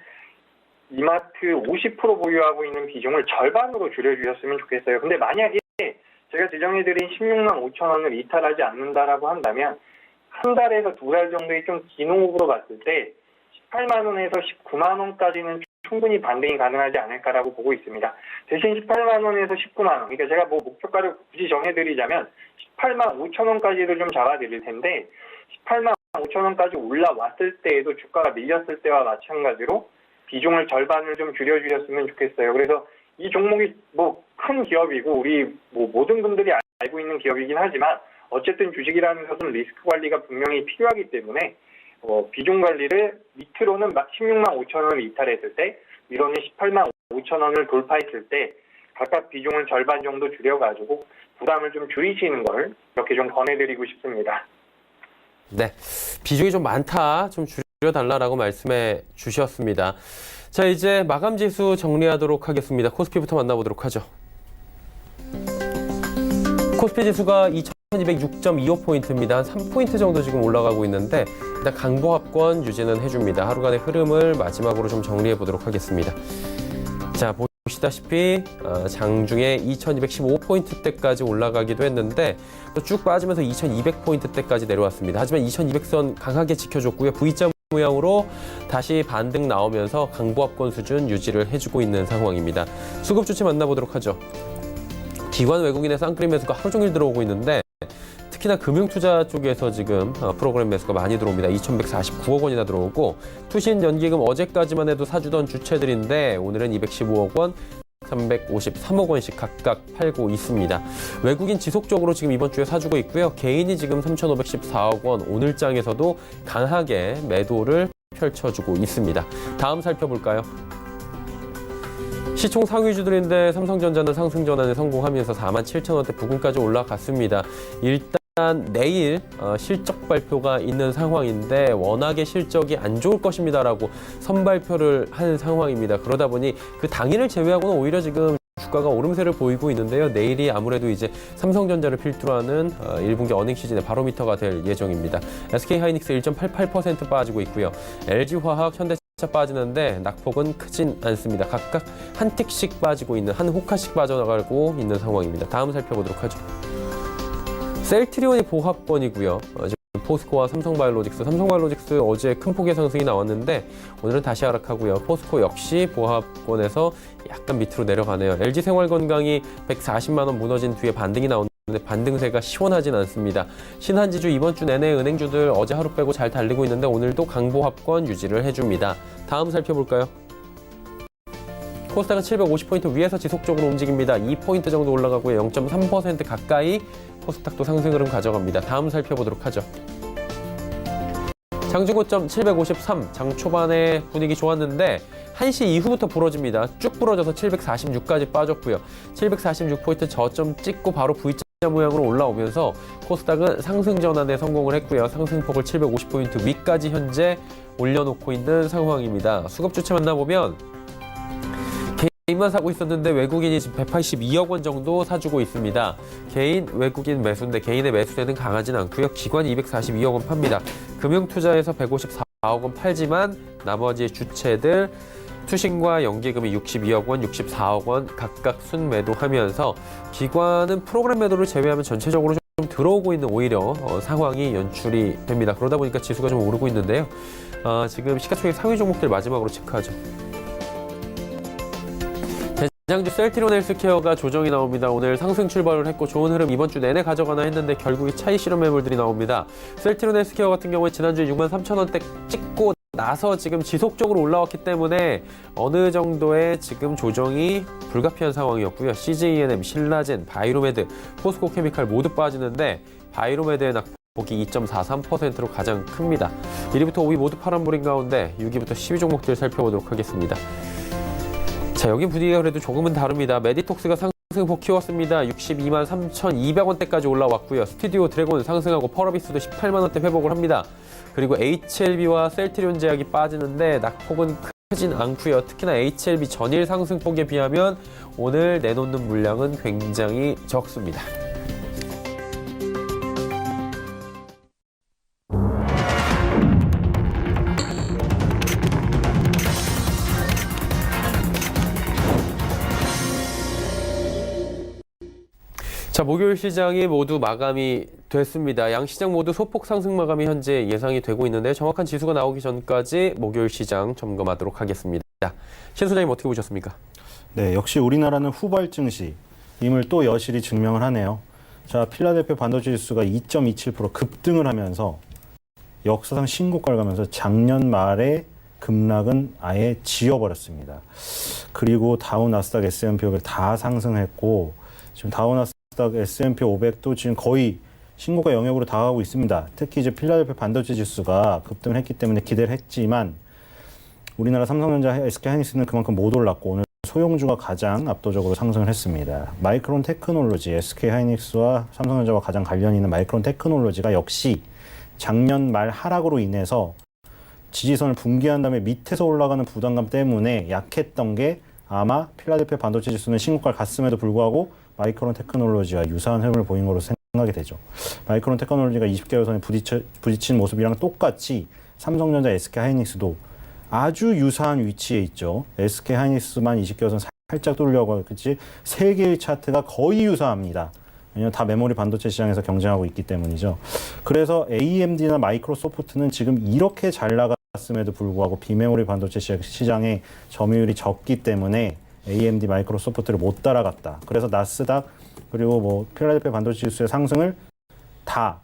이마트 50% 보유하고 있는 비중을 절반으로 줄여주셨으면 좋겠어요. 근데 만약에 제가 지정해드린 16만 5천 원을 이탈하지 않는다라고 한다면 한 달에서 두 달 정도의 좀 긴 호흡으로 봤을 때 18만 원에서 19만 원까지는 충분히 반등이 가능하지 않을까라고 보고 있습니다. 대신 18만 원에서 19만 원, 그러니까 제가 목표가를 굳이 정해드리자면 18만 5천 원까지도 좀 잡아드릴 텐데 18만 5천 원까지 올라왔을 때에도 주가가 밀렸을 때와 마찬가지로 비중을 절반을 좀 줄여주셨으면 좋겠어요. 그래서 이 종목이 큰 기업이고 우리 모든 분들이 알고 있는 기업이긴 하지만 어쨌든 주식이라는 것은 리스크 관리가 분명히 필요하기 때문에 비중 관리를 밑으로는 16만 5천 원을 이탈했을 때 위로는 18만 5천 원을 돌파했을 때 각각 비중을 절반 정도 줄여가지고 부담을 좀 줄이시는 걸 이렇게 좀 권해드리고 싶습니다. 네, 비중이 좀 많다, 좀 줄여달라고 말씀해 주셨습니다. 자, 이제 마감 지수 정리하도록 하겠습니다. 코스피부터 만나보도록 하죠. 코스피 지수가 2206.25포인트입니다. 한 3포인트 정도 지금 올라가고 있는데 일단 강보합권 유지는 해줍니다. 하루간의 흐름을 마지막으로 좀 정리해 보도록 하겠습니다. 자, 보시다시피 장중에 2215포인트대까지 올라가기도 했는데 또 쭉 빠지면서 2200포인트대까지 내려왔습니다. 하지만 2200선 강하게 지켜줬고요. V자 모양으로 다시 반등 나오면서 강보합권 수준 유지를 해주고 있는 상황입니다. 수급 주체 만나보도록 하죠. 기관 외국인의 쌍끌이 매수가 하루 종일 들어오고 있는데 특히나 금융투자 쪽에서 지금 프로그램 매수가 많이 들어옵니다. 2,149억 원이나 들어오고 투신 연기금 어제까지만 해도 사주던 주체들인데 오늘은 215억 원, 353억 원씩 각각 팔고 있습니다. 외국인 지속적으로 지금 이번 주에 사주고 있고요. 개인이 지금 3,514억 원 오늘장에서도 강하게 매도를 펼쳐주고 있습니다. 다음 살펴볼까요? 시총 상위주들인데 삼성전자는 상승 전환에 성공하면서 47,000원대 부근까지 올라갔습니다. 일단 내일 실적 발표가 있는 상황인데 워낙에 실적이 안 좋을 것입니다라고 선발표를 한 상황입니다. 그러다 보니 그 당일을 제외하고는 오히려 지금 주가가 오름세를 보이고 있는데요. 내일이 아무래도 이제 삼성전자를 필두로 하는 1분기 어닝 시즌의 바로미터가 될 예정입니다. SK하이닉스 1.88% 빠지고 있고요. LG화학, 현대차 빠지는데 낙폭은 크진 않습니다. 각각 한 틱씩 빠지고 있는, 한 호카씩 빠져나가고 있는 상황입니다. 다음 살펴보도록 하죠. 셀트리온이 보합권이고요. 지금 포스코와 삼성바이오로직스 어제 큰 폭의 상승이 나왔는데 오늘은 다시 하락하고요. 포스코 역시 보합권에서 약간 밑으로 내려가네요. LG생활건강이 140만 원 무너진 뒤에 반등이 나오는데 반등세가 시원하진 않습니다. 신한지주 이번 주 내내 은행주들 어제 하루 빼고 잘 달리고 있는데 오늘도 강보합권 유지를 해줍니다. 다음 살펴볼까요? 코스닥은 750포인트 위에서 지속적으로 움직입니다. 2포인트 정도 올라가고요. 0.3% 가까이 코스닥도 상승 흐름 가져갑니다. 다음 살펴보도록 하죠. 장중고점 753, 장 초반에 분위기 좋았는데 1시 이후부터 부러집니다. 쭉 부러져서 746까지 빠졌고요. 746포인트 저점 찍고 바로 V자 모양으로 올라오면서 코스닥은 상승 전환에 성공을 했고요. 상승폭을 750포인트 위까지 현재 올려놓고 있는 상황입니다. 수급 주체 만나보면 개인만 사고 있었는데 외국인이 지금 182억 원 정도 사주고 있습니다. 개인, 외국인 매수인데 개인의 매수세는 강하진 않고요. 기관이 242억 원 팝니다. 금융투자에서 154억 원 팔지만 나머지 주체들 투신과 연기금이 62억 원, 64억 원 각각 순매도하면서 기관은 프로그램 매도를 제외하면 전체적으로 좀 들어오고 있는 오히려 상황이 연출이 됩니다. 그러다 보니까 지수가 좀 오르고 있는데요. 지금 시가총액 상위 종목들 마지막으로 체크하죠. 대장주 셀트리온 헬스케어가 조정이 나옵니다. 오늘 상승 출발을 했고 좋은 흐름 이번 주 내내 가져가나 했는데 결국에 차익 실현 매물들이 나옵니다. 셀트리온 헬스케어 같은 경우에 지난주에 63,000원대 찍고 나서 지금 지속적으로 올라왔기 때문에 어느 정도의 지금 조정이 불가피한 상황이었고요. CJENM, 신라젠, 바이로메드, 포스코 케미칼 모두 빠지는데 바이로메드의 낙폭이 2.43%로 가장 큽니다. 1위부터 5위 모두 파란불인 가운데 6위부터 10위 종목들 살펴보도록 하겠습니다. 자, 여기 분위기가 그래도 조금은 다릅니다. 메디톡스가 상승폭 키웠습니다. 62만 3,200원대까지 올라왔고요. 스튜디오 드래곤 상승하고 펄어비스도 18만 원대 회복을 합니다. 그리고 HLB와 셀트리온 제약이 빠지는데 낙폭은 크진 않고요. 특히나 HLB 전일 상승폭에 비하면 오늘 내놓는 물량은 굉장히 적습니다. 자, 목요일 시장이 모두 마감이 됐습니다. 양 시장 모두 소폭 상승 마감이 현재 예상이 되고 있는데 정확한 지수가 나오기 전까지 목요일 시장 점검하도록 하겠습니다. 신 소장님 어떻게 보셨습니까? 네, 역시 우리나라는 후발 증시임을 또 여실히 증명을 하네요. 자, 필라델피아 반도체 지수가 2.27% 급등을 하면서 역사상 신고가를 가면서 작년 말에 급락은 아예 지워버렸습니다. 그리고 다우, 나스닥, S&P 500 다 상승했고 지금 다우, 나스닥, S&P 500도 지금 거의 신고가 영역으로 다가가고 있습니다. 특히 이제 필라델피아 반도체 지수가 급등을 했기 때문에 기대를 했지만 우리나라 삼성전자, SK하이닉스는 그만큼 못 올랐고 오늘 소형주가 가장 압도적으로 상승을 했습니다. 마이크론 테크놀로지, SK하이닉스와 삼성전자와 가장 관련이 있는 마이크론 테크놀로지가 역시 작년 말 하락으로 인해서 지지선을 붕괴한 다음에 밑에서 올라가는 부담감 때문에 약했던 게 아마 필라델피아 반도체 지수는 신고가를 갔음에도 불구하고 마이크론 테크놀로지와 유사한 흐름을 보인 것으로 생각이 되죠. 마이크론 테크놀로지가 20개월선에 부딪힌 모습이랑 똑같이 삼성전자, SK하이닉스도 아주 유사한 위치에 있죠. SK하이닉스만 20개월선 살짝 뚫으려고 했겠지 세 개의 차트가 거의 유사합니다. 왜냐하면 다 메모리 반도체 시장에서 경쟁하고 있기 때문이죠. 그래서 AMD나 마이크로소프트는 지금 이렇게 잘 나갔음에도 불구하고 비메모리 반도체 시장에 점유율이 적기 때문에 AMD, 마이크로소프트를 못 따라갔다. 그래서 나스닥 그리고 뭐 필라델피아 반도체 지수의 상승을 다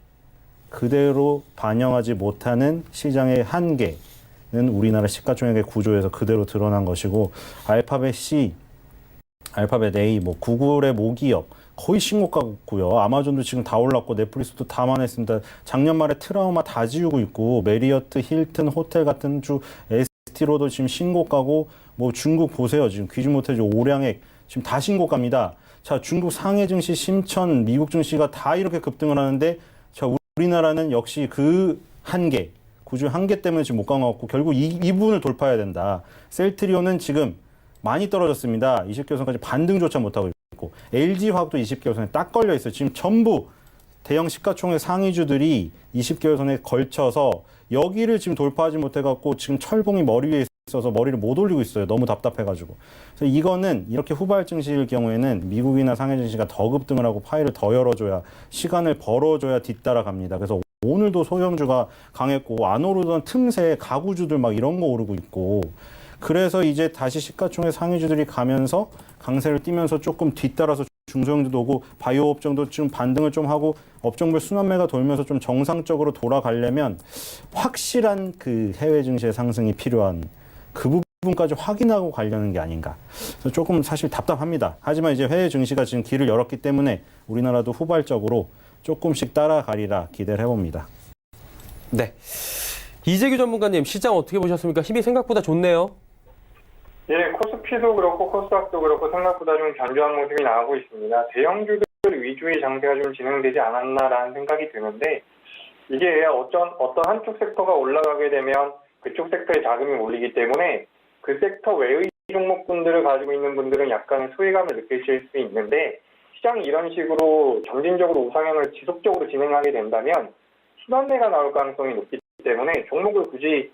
그대로 반영하지 못하는 시장의 한계는 우리나라 시가총액의 구조에서 그대로 드러난 것이고 알파벳 C, 알파벳 A, 뭐 구글의 모기업 거의 신고가고요. 아마존도 지금 다 올랐고 넷플릭스도 다 만했습니다. 작년 말에 트라우마 다 지우고 있고 메리어트, 힐튼, 호텔 같은 주 ST로도 지금 신고가고 뭐 중국 보세요. 지금 귀지 못해지 오량액 지금 다 신고가입니다. 자, 중국 상해 증시, 심천, 미국 증시가 다 이렇게 급등을 하는데 자, 우리나라는 역시 그 한계, 구조 한계 때문에 지금 못 간 것 같고 결국 이 부분을 돌파해야 된다. 셀트리온은 지금 많이 떨어졌습니다. 20개월선까지 반등조차 못하고 있고 LG화학도 20개월선에 딱 걸려 있어요. 지금 전부 대형 시가총액 상위주들이 20개월선에 걸쳐서 여기를 지금 돌파하지 못해갖고 지금 철봉이 머리 위에 있어서 머리를 못 올리고 있어요. 너무 답답해가지고. 그래서 이거는 이렇게 후발 증시일 경우에는 미국이나 상해 증시가 더 급등을 하고 파일을 더 열어줘야 시간을 벌어줘야 뒤따라갑니다. 그래서 오늘도 소형주가 강했고 안 오르던 틈새 가구주들 막 이런 거 오르고 있고 그래서 이제 다시 시가총액 상위주들이 가면서 강세를 띠면서 조금 뒤따라서 중소형주도 오고 바이오 업종도 지금 반등을 좀 하고 업종별 순환매가 돌면서 좀 정상적으로 돌아가려면 확실한 그 해외 증시의 상승이 필요한 그 부분까지 확인하고 가려는 게 아닌가. 그래서 조금 사실 답답합니다. 하지만 이제 해외 증시가 지금 길을 열었기 때문에 우리나라도 후발적으로 조금씩 따라가리라 기대를 해봅니다. 네. 이재규 전문가님, 시장 어떻게 보셨습니까? 힘이 생각보다 좋네요. 예, 코스피도 그렇고 코스닥도 그렇고 생각보다 좀 견조한 모습이 나오고 있습니다. 대형주들 위주의 장세가 좀 진행되지 않았나라는 생각이 드는데 이게 어떤 한쪽 섹터가 올라가게 되면 그쪽 섹터에 자금이 몰리기 때문에 그 섹터 외의 종목군들을 가지고 있는 분들은 약간의 소외감을 느끼실 수 있는데 시장이 이런 식으로 점진적으로 우상향을 지속적으로 진행하게 된다면 순환매가 나올 가능성이 높기 때문에 종목을 굳이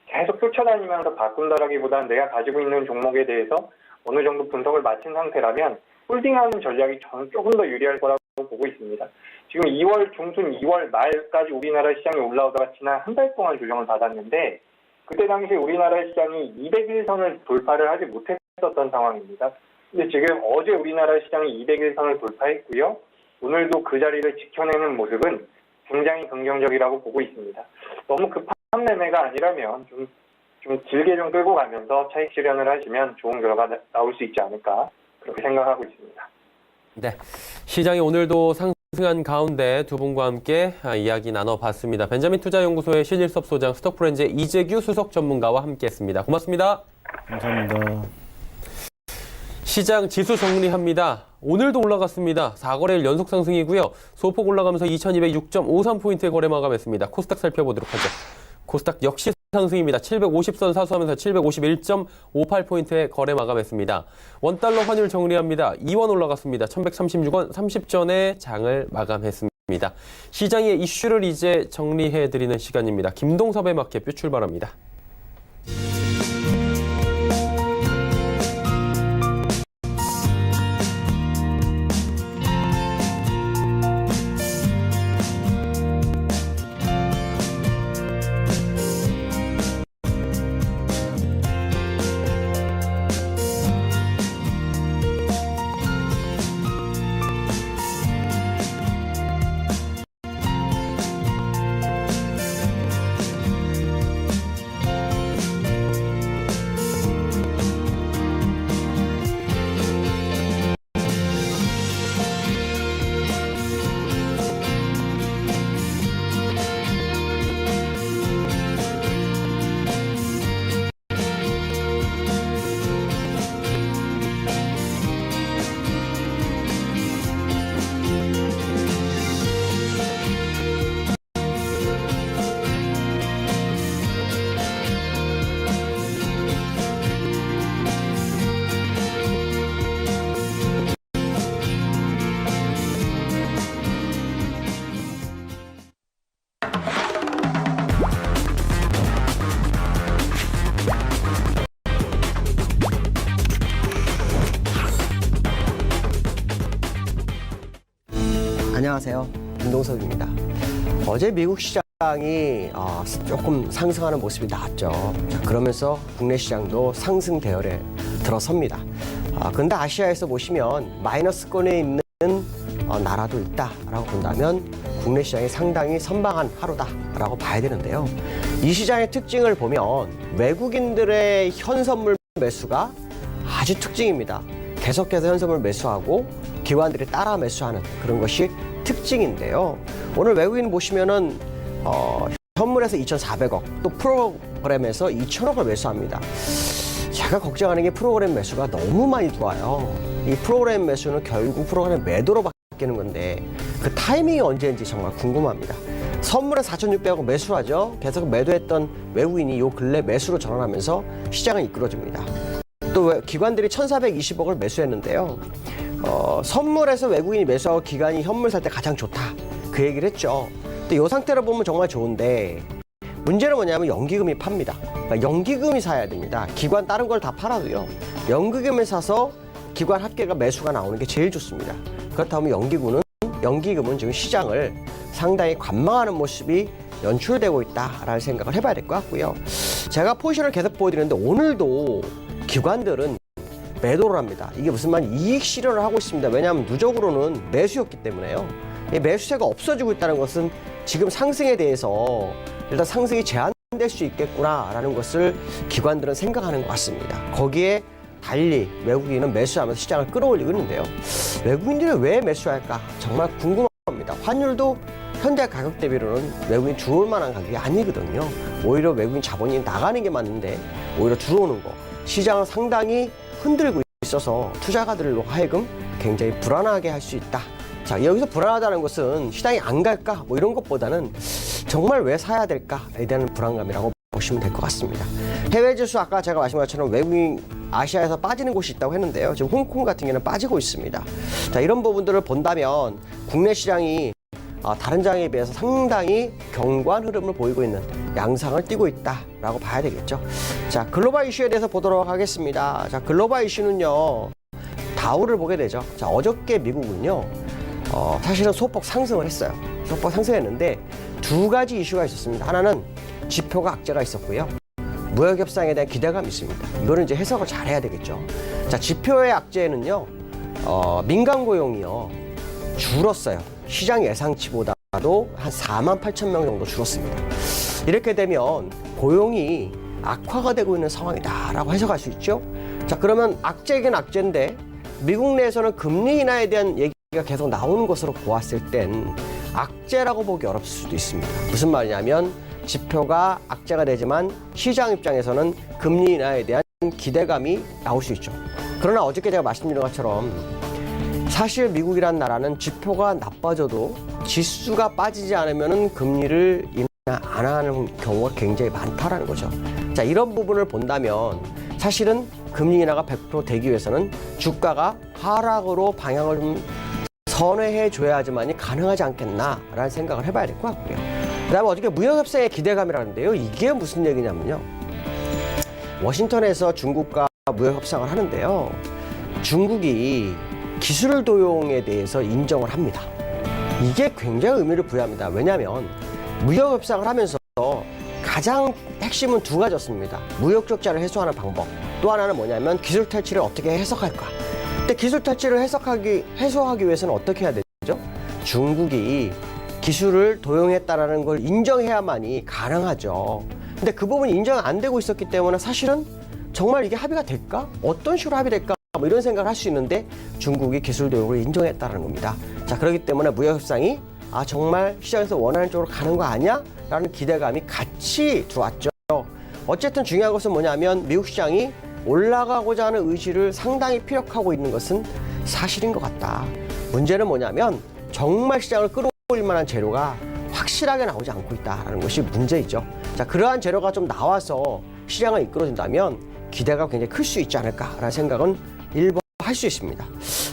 계속 쫓아다니면서 바꾼다라기보다는 내가 가지고 있는 종목에 대해서 어느 정도 분석을 마친 상태라면 홀딩하는 전략이 저는 조금 더 유리할 거라고 보고 있습니다. 지금 2월 중순, 2월 말까지 우리나라 시장이 올라오다가 지난 한 달 동안 조정을 받았는데 그때 당시 우리나라 시장이 200일선을 돌파를 하지 못했었던 상황입니다. 근데 지금 어제 우리나라 시장이 200일선을 돌파했고요. 오늘도 그 자리를 지켜내는 모습은 굉장히 긍정적이라고 보고 있습니다. 너무 급한 매매가 아니라면 좀 길게 좀 끌고 가면서 차익 실현을 하시면 좋은 결과가 나올 수 있지 않을까 그렇게 생각하고 있습니다. 네. 시장이 오늘도 상승한 가운데 두 분과 함께 이야기 나눠봤습니다. 벤자민 투자연구소의 신일섭 소장, 스톡프렌즈의 이재규 수석 전문가와 함께했습니다. 고맙습니다. 감사합니다. 시장 지수 정리합니다. 오늘도 올라갔습니다. 4거래일 연속 상승이고요. 소폭 올라가면서 2206.53포인트의 거래 마감했습니다. 코스닥 살펴보도록 하죠. 코스닥 역시 상승입니다. 750선 사수하면서 750.1.58포인트의 거래 마감했습니다. 원달러 환율 정리합니다. 2원 올라갔습니다. 1136원 30전에 장을 마감했습니다. 시장의 이슈를 이제 정리해드리는 시간입니다. 김동섭의 마켓뷰 출발합니다. 안녕하세요. 김동석입니다. 어제 미국 시장이 조금 상승하는 모습이 나왔죠. 자, 그러면서 국내 시장도 상승 대열에 들어섭니다. 그런데 아시아에서 보시면 마이너스권에 있는 나라도 있다라고 본다면 국내 시장이 상당히 선방한 하루다라고 봐야 되는데요. 이 시장의 특징을 보면 외국인들의 현선물 매수가 아주 특징입니다. 계속해서 현선물 매수하고 기관들이 따라 매수하는 그런 것이 특징인데요. 오늘 외국인 보시면은 현물에서 2,400억, 또 프로그램에서 2,000억을 매수합니다. 제가 걱정하는 게 프로그램 매수가 너무 많이 들어와요. 이 프로그램 매수는 결국 프로그램 매도로 바뀌는 건데 그 타이밍이 언제인지 정말 궁금합니다. 선물에 4,600억 매수하죠. 계속 매도했던 외국인이 요 근래 매수로 전환하면서 시장을 이끌어줍니다. 또 기관들이 1,420억을 매수했는데요. 선물에서 외국인이 매수하고 기관이 현물 살 때 가장 좋다. 그 얘기를 했죠. 근데 이 상태로 보면 정말 좋은데 문제는 뭐냐면 연기금이 팝니다. 그러니까 연기금이 사야 됩니다. 기관 다른 걸 다 팔아도요. 연기금을 사서 기관 합계가 매수가 나오는 게 제일 좋습니다. 그렇다면 연기금은 지금 시장을 상당히 관망하는 모습이 연출되고 있다라는 생각을 해봐야 될 것 같고요. 제가 포지션을 계속 보여드리는데 오늘도 기관들은 매도를 합니다. 이게 무슨 말 이익 실현을 하고 있습니다. 왜냐하면 누적으로는 매수였기 때문에요. 이 매수세가 없어지고 있다는 것은 지금 상승에 대해서 일단 상승이 제한될 수 있겠구나라는 것을 기관들은 생각하는 것 같습니다. 거기에 달리 외국인은 매수하면서 시장을 끌어올리고 있는데요. 외국인들이 왜 매수할까? 정말 궁금합니다. 환율도 현재 가격 대비로는 외국인 들어올 만한 가격이 아니거든요. 오히려 외국인 자본이 나가는 게 맞는데 오히려 들어오는 거. 시장을 상당히 흔들고 있어서 투자가들로 하여금 굉장히 불안하게 할 수 있다. 자, 여기서 불안하다는 것은 시장이 안 갈까? 뭐 이런 것보다는 정말 왜 사야 될까에 대한 불안감이라고 보시면 될 것 같습니다. 해외 지수 아까 제가 말씀한 것처럼 외국인 아시아에서 빠지는 곳이 있다고 했는데요. 지금 홍콩 같은 경우는 빠지고 있습니다. 자, 이런 부분들을 본다면 국내 시장이 다른 장에 비해서 상당히 견고한 흐름을 보이고 있는 양상을 띠고 있다라고 봐야 되겠죠. 자, 글로벌 이슈에 대해서 보도록 하겠습니다. 자, 글로벌 이슈는요. 다우를 보게 되죠. 자, 어저께 미국은요. 사실은 소폭 상승을 했어요. 소폭 상승했는데 두 가지 이슈가 있었습니다. 하나는 지표가 악재가 있었고요. 무역 협상에 대한 기대감이 있습니다. 이거는 이제 해석을 잘 해야 되겠죠. 자, 지표의 악재는요. 민간 고용이요. 줄었어요. 시장 예상치보다도 한 4만 8천 명 정도 줄었습니다. 이렇게 되면 고용이 악화가 되고 있는 상황이다라고 해석할 수 있죠. 자, 그러면 악재긴 악재인데 미국 내에서는 금리 인하에 대한 얘기가 계속 나오는 것으로 보았을 땐 악재라고 보기 어렵을 수도 있습니다. 무슨 말이냐면 지표가 악재가 되지만 시장 입장에서는 금리 인하에 대한 기대감이 나올 수 있죠. 그러나 어저께 제가 말씀드린 것처럼 사실 미국이란 나라는 지표가 나빠져도 지수가 빠지지 않으면 금리를 인하 안 하는 경우가 굉장히 많다라는 거죠. 자, 이런 부분을 본다면 사실은 금리 인하가 100% 되기 위해서는 주가가 하락으로 방향을 좀 선회해 줘야지만이 가능하지 않겠나라는 생각을 해봐야 될 것 같고요. 그다음에 어저께 무역협상의 기대감이라는데요. 이게 무슨 얘기냐면요. 워싱턴에서 중국과 무역협상을 하는데요. 중국이 기술 도용에 대해서 인정을 합니다. 이게 굉장히 의미를 부여합니다. 왜냐하면 무역 협상을 하면서 가장 핵심은 두 가지였습니다. 무역 적자를 해소하는 방법. 또 하나는 뭐냐면 기술 탈취를 어떻게 해석할까. 근데 기술 탈취를 해소하기 위해서는 어떻게 해야 되죠? 중국이 기술을 도용했다라는 걸 인정해야만이 가능하죠. 근데 그 부분이 인정 안 되고 있었기 때문에 사실은 정말 이게 합의가 될까? 어떤 식으로 합의될까? 뭐 이런 생각을 할 수 있는데 중국이 기술 도용을 인정했다는 겁니다. 자, 그렇기 때문에 무역협상이 정말 시장에서 원하는 쪽으로 가는 거 아니야? 라는 기대감이 같이 들어왔죠. 어쨌든 중요한 것은 뭐냐면 미국 시장이 올라가고자 하는 의지를 상당히 피력하고 있는 것은 사실인 것 같다. 문제는 뭐냐면 정말 시장을 끌어올릴 만한 재료가 확실하게 나오지 않고 있다는 것이 문제이죠. 자, 그러한 재료가 좀 나와서 시장을 이끌어준다면 기대가 굉장히 클 수 있지 않을까라는 생각은 일본 할 수 있습니다.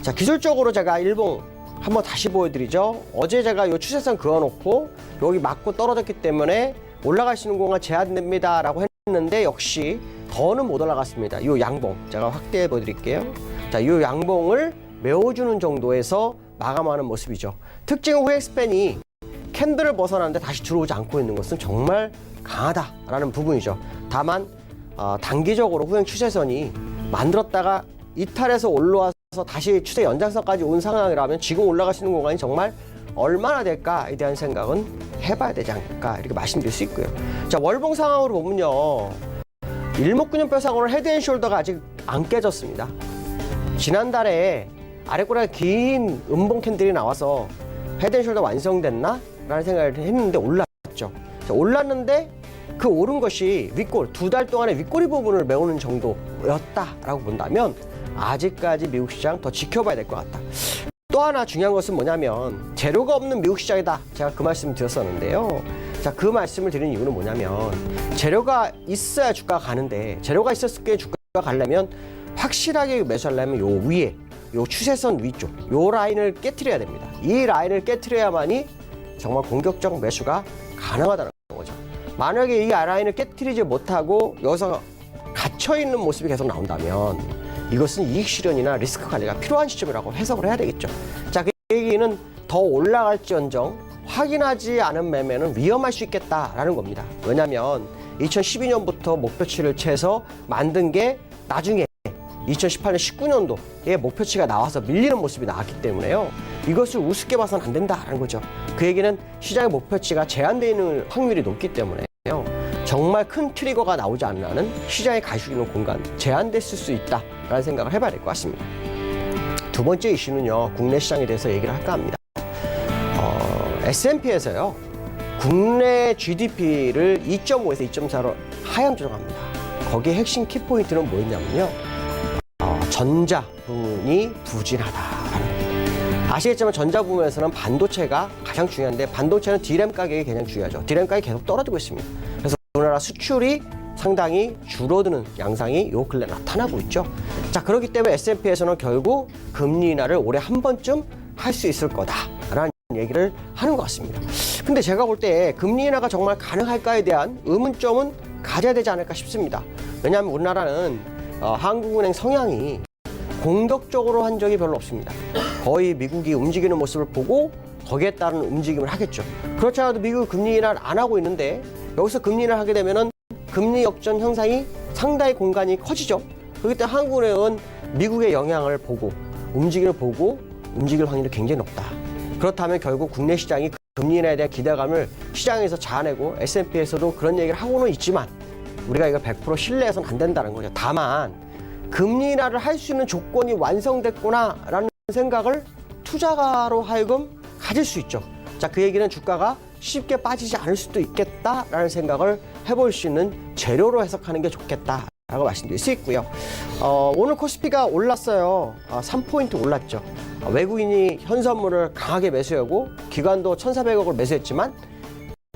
자, 기술적으로 제가 일본 한번 다시 보여드리죠. 어제 제가 이 추세선 그어놓고 여기 맞고 떨어졌기 때문에 올라갈 수 있는 공간 제한됩니다라고 했는데 역시 더는 못 올라갔습니다. 이 양봉 제가 확대해 보여드릴게요. 자, 이 양봉을 메워주는 정도에서 마감하는 모습이죠. 특징은 후행 스팬이 캔들을 벗어나는데 다시 들어오지 않고 있는 것은 정말 강하다라는 부분이죠. 다만 단기적으로 후행 추세선이 만들었다가 이탈해서 올라와서 다시 추세 연장선까지 온 상황이라면 지금 올라갈 수 있는 공간이 정말 얼마나 될까에 대한 생각은 해봐야 되지 않을까 이렇게 말씀드릴 수 있고요. 자, 월봉 상황으로 보면요. 일목균형뼈상으로 헤드앤숄더가 아직 안 깨졌습니다. 지난달에 아래꼬리가 긴 음봉 캔들이 나와서 헤드앤숄더 완성됐나? 라는 생각을 했는데 올랐죠. 자, 올랐는데 그 오른 것이 윗골, 2달 동안의 윗꼬리 부분을 메우는 정도였다라고 본다면 아직까지 미국 시장 더 지켜봐야 될 것 같다. 또 하나 중요한 것은 뭐냐면 재료가 없는 미국 시장이다. 제가 그 말씀을 드렸었는데요. 자, 그 말씀을 드리는 이유는 뭐냐면 재료가 있어야 주가가 가는데 재료가 있었을 때 주가가 가려면 확실하게 매수하려면 요 위에 요 추세선 위쪽 요 라인을 깨트려야 됩니다. 이 라인을 깨트려야만이 정말 공격적 매수가 가능하다는 거죠. 만약에 이 라인을 깨트리지 못하고 여기서 갇혀있는 모습이 계속 나온다면 이것은 이익 실현이나 리스크 관리가 필요한 시점이라고 해석을 해야 되겠죠. 자, 그 얘기는 더 올라갈지언정 확인하지 않은 매매는 위험할 수 있겠다라는 겁니다. 왜냐하면 2012년부터 목표치를 채서 만든 게 나중에 2018년, 19년도에 목표치가 나와서 밀리는 모습이 나왔기 때문에요. 이것을 우습게 봐서는 안 된다는 거죠. 그 얘기는 시장의 목표치가 제한되어 있는 확률이 높기 때문에요. 정말 큰 트리거가 나오지 않는 한은 시장에 갈 수 있는 공간 제한됐을 수 있다라는 생각을 해봐야 될 것 같습니다. 두 번째 이슈는요. 국내 시장에 대해서 얘기를 할까 합니다. S&P에서요. 국내 GDP를 2.5에서 2.4로 하향 조정합니다. 거기에 핵심 키포인트는 뭐였냐면요. 전자 부분이 부진하다라는 겁니다. 아시겠지만 전자 부분에서는 반도체가 가장 중요한데 반도체는 D램 가격이 가장 중요하죠. D램 가격이 계속 떨어지고 있습니다. 그래서 우리나라 수출이 상당히 줄어드는 양상이 요 근래 나타나고 있죠. 자, 그렇기 때문에 S&P에서는 결국 금리 인하를 올해 한 번쯤 할 수 있을 거다라는 얘기를 하는 것 같습니다. 근데 제가 볼 때 금리 인하가 정말 가능할까에 대한 의문점은 가져야 되지 않을까 싶습니다. 왜냐하면 우리나라는 한국은행 성향이 공격적으로 한 적이 별로 없습니다. 거의 미국이 움직이는 모습을 보고 거기에 따른 움직임을 하겠죠. 그렇지 않아도 미국이 금리 인하를 안 하고 있는데 여기서 금리 인하를 하게 되면은 금리 역전 현상이 상당히 공간이 커지죠. 그렇기 때문에 한국은행은 미국의 영향을 보고 움직임을 보고 움직일 확률이 굉장히 높다. 그렇다면 결국 국내 시장이 금리 인하에 대한 기대감을 시장에서 자아내고 S&P에서도 그런 얘기를 하고는 있지만 우리가 이걸 100% 신뢰해서는 안 된다는 거죠. 다만 금리 인하를 할 수 있는 조건이 완성됐구나라는 생각을 투자가로 하여금 가질 수 있죠. 자, 그 얘기는 주가가 쉽게 빠지지 않을 수도 있겠다라는 생각을 해볼 수 있는 재료로 해석하는 게 좋겠다라고 말씀드릴 수 있고요. 오늘 코스피가 올랐어요. 3포인트 올랐죠. 외국인이 현선물을 강하게 매수하고 기관도 1,400억을 매수했지만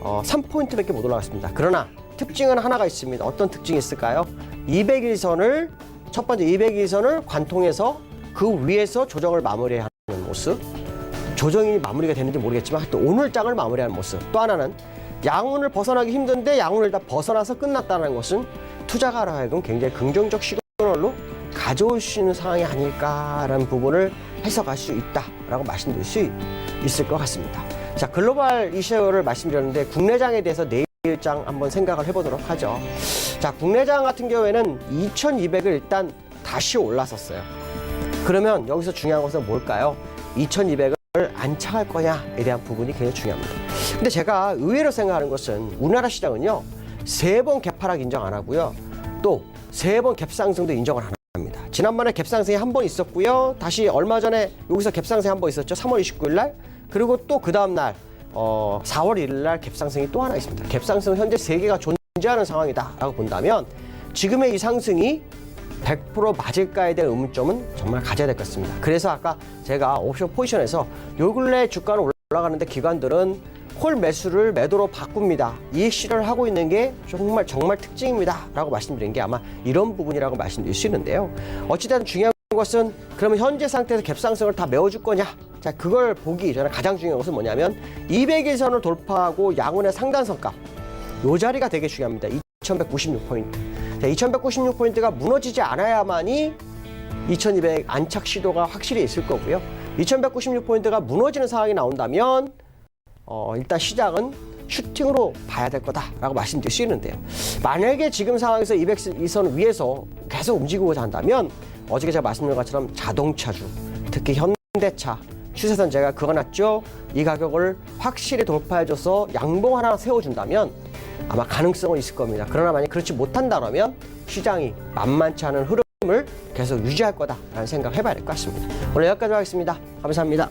3포인트밖에 못 올라갔습니다. 그러나 특징은 하나가 있습니다. 어떤 특징이 있을까요? 200일선을 첫 번째 200일선을 관통해서 그 위에서 조정을 마무리하는 모습. 조정이 마무리가 되는지 모르겠지만 하여튼 오늘 장을 마무리하는 모습. 또 하나는 양운을 벗어나기 힘든데 양운을 다 벗어나서 끝났다는 것은 투자가로 하여금 굉장히 긍정적 시그널로 가져올 수 있는 상황이 아닐까라는 부분을 해석할 수 있다라고 말씀드릴 수 있을 것 같습니다. 자, 글로벌 이슈를 말씀드렸는데 국내장에 대해서 내일장 한번 생각을 해보도록 하죠. 자, 국내장 같은 경우에는 2200을 일단 다시 올라섰어요. 그러면 여기서 중요한 것은 뭘까요? 2200을 안착할 거냐에 대한 부분이 굉장히 중요합니다. 근데 제가 의외로 생각하는 것은 우리나라 시장은요, 3번 갭하락 인정 안 하고요, 또 3번 갭상승도 인정을 안 합니다. 지난번에 갭상승이 한 번 있었고요, 다시 얼마 전에 여기서 갭상승이 한 번 있었죠. 3월 29일 날. 그리고 또 그 다음 날 4월 1일 날 갭상승이 또 하나 있습니다. 갭상승은 현재 3개가 존재하는 상황이다라고 본다면 지금의 이 상승이 100% 맞을까에 대한 의문점은 정말 가져야 될 것 같습니다. 그래서 아까 제가 옵션 포지션에서 요 근래 주가는 올라가는데 기관들은 콜 매수를 매도로 바꿉니다. 이익 실현을 하고 있는 게 정말 특징입니다. 라고 말씀드린 게 아마 이런 부분이라고 말씀드릴 수 있는데요. 어찌됐든 중요한 것은 그러면 현재 상태에서 갭상승을 다 메워줄 거냐? 자, 그걸 보기 전에 가장 중요한 것은 뭐냐면 200일선을 돌파하고 양운의 상단선값 요 자리가 되게 중요합니다. 2196포인트. 자, 2196포인트가 무너지지 않아야만이 2200 안착 시도가 확실히 있을 거고요. 2196포인트가 무너지는 상황이 나온다면 일단 시장은 슈팅으로 봐야 될 거다라고 말씀드릴 수 있는데요. 만약에 지금 상황에서 200선 위에서 계속 움직이고자 한다면 어저께 제가 말씀드린 것처럼 자동차주, 특히 현대차, 추세선 제가 그어놨죠. 이 가격을 확실히 돌파해줘서 양봉 하나 세워준다면 아마 가능성은 있을 겁니다. 그러나 만약 그렇지 못한다면 시장이 만만치 않은 흐름을 계속 유지할 거다라는 생각을 해봐야 될 것 같습니다. 오늘 여기까지 하겠습니다. 감사합니다.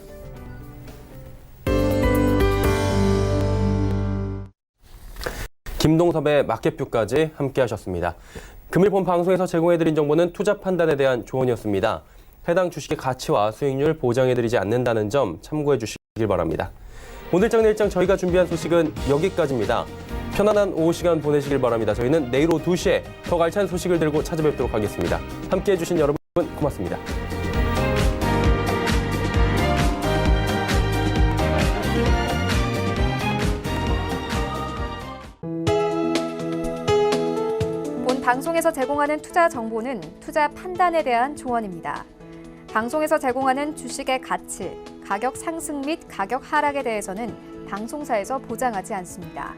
김동섭의 마켓뷰까지 함께 하셨습니다. 금일 본 방송에서 제공해드린 정보는 투자 판단에 대한 조언이었습니다. 해당 주식의 가치와 수익률 보장해드리지 않는다는 점 참고해 주시길 바랍니다. 오늘장 내일장 저희가 준비한 소식은 여기까지입니다. 편안한 오후 시간 보내시길 바랍니다. 저희는 내일 오후 2시에 더 알찬 소식을 들고 찾아뵙도록 하겠습니다. 함께해 주신 여러분 고맙습니다. 본 방송에서 제공하는 투자 정보는 투자 판단에 대한 조언입니다. 방송에서 제공하는 주식의 가치, 가격 상승 및 가격 하락에 대해서는 방송사에서 보장하지 않습니다.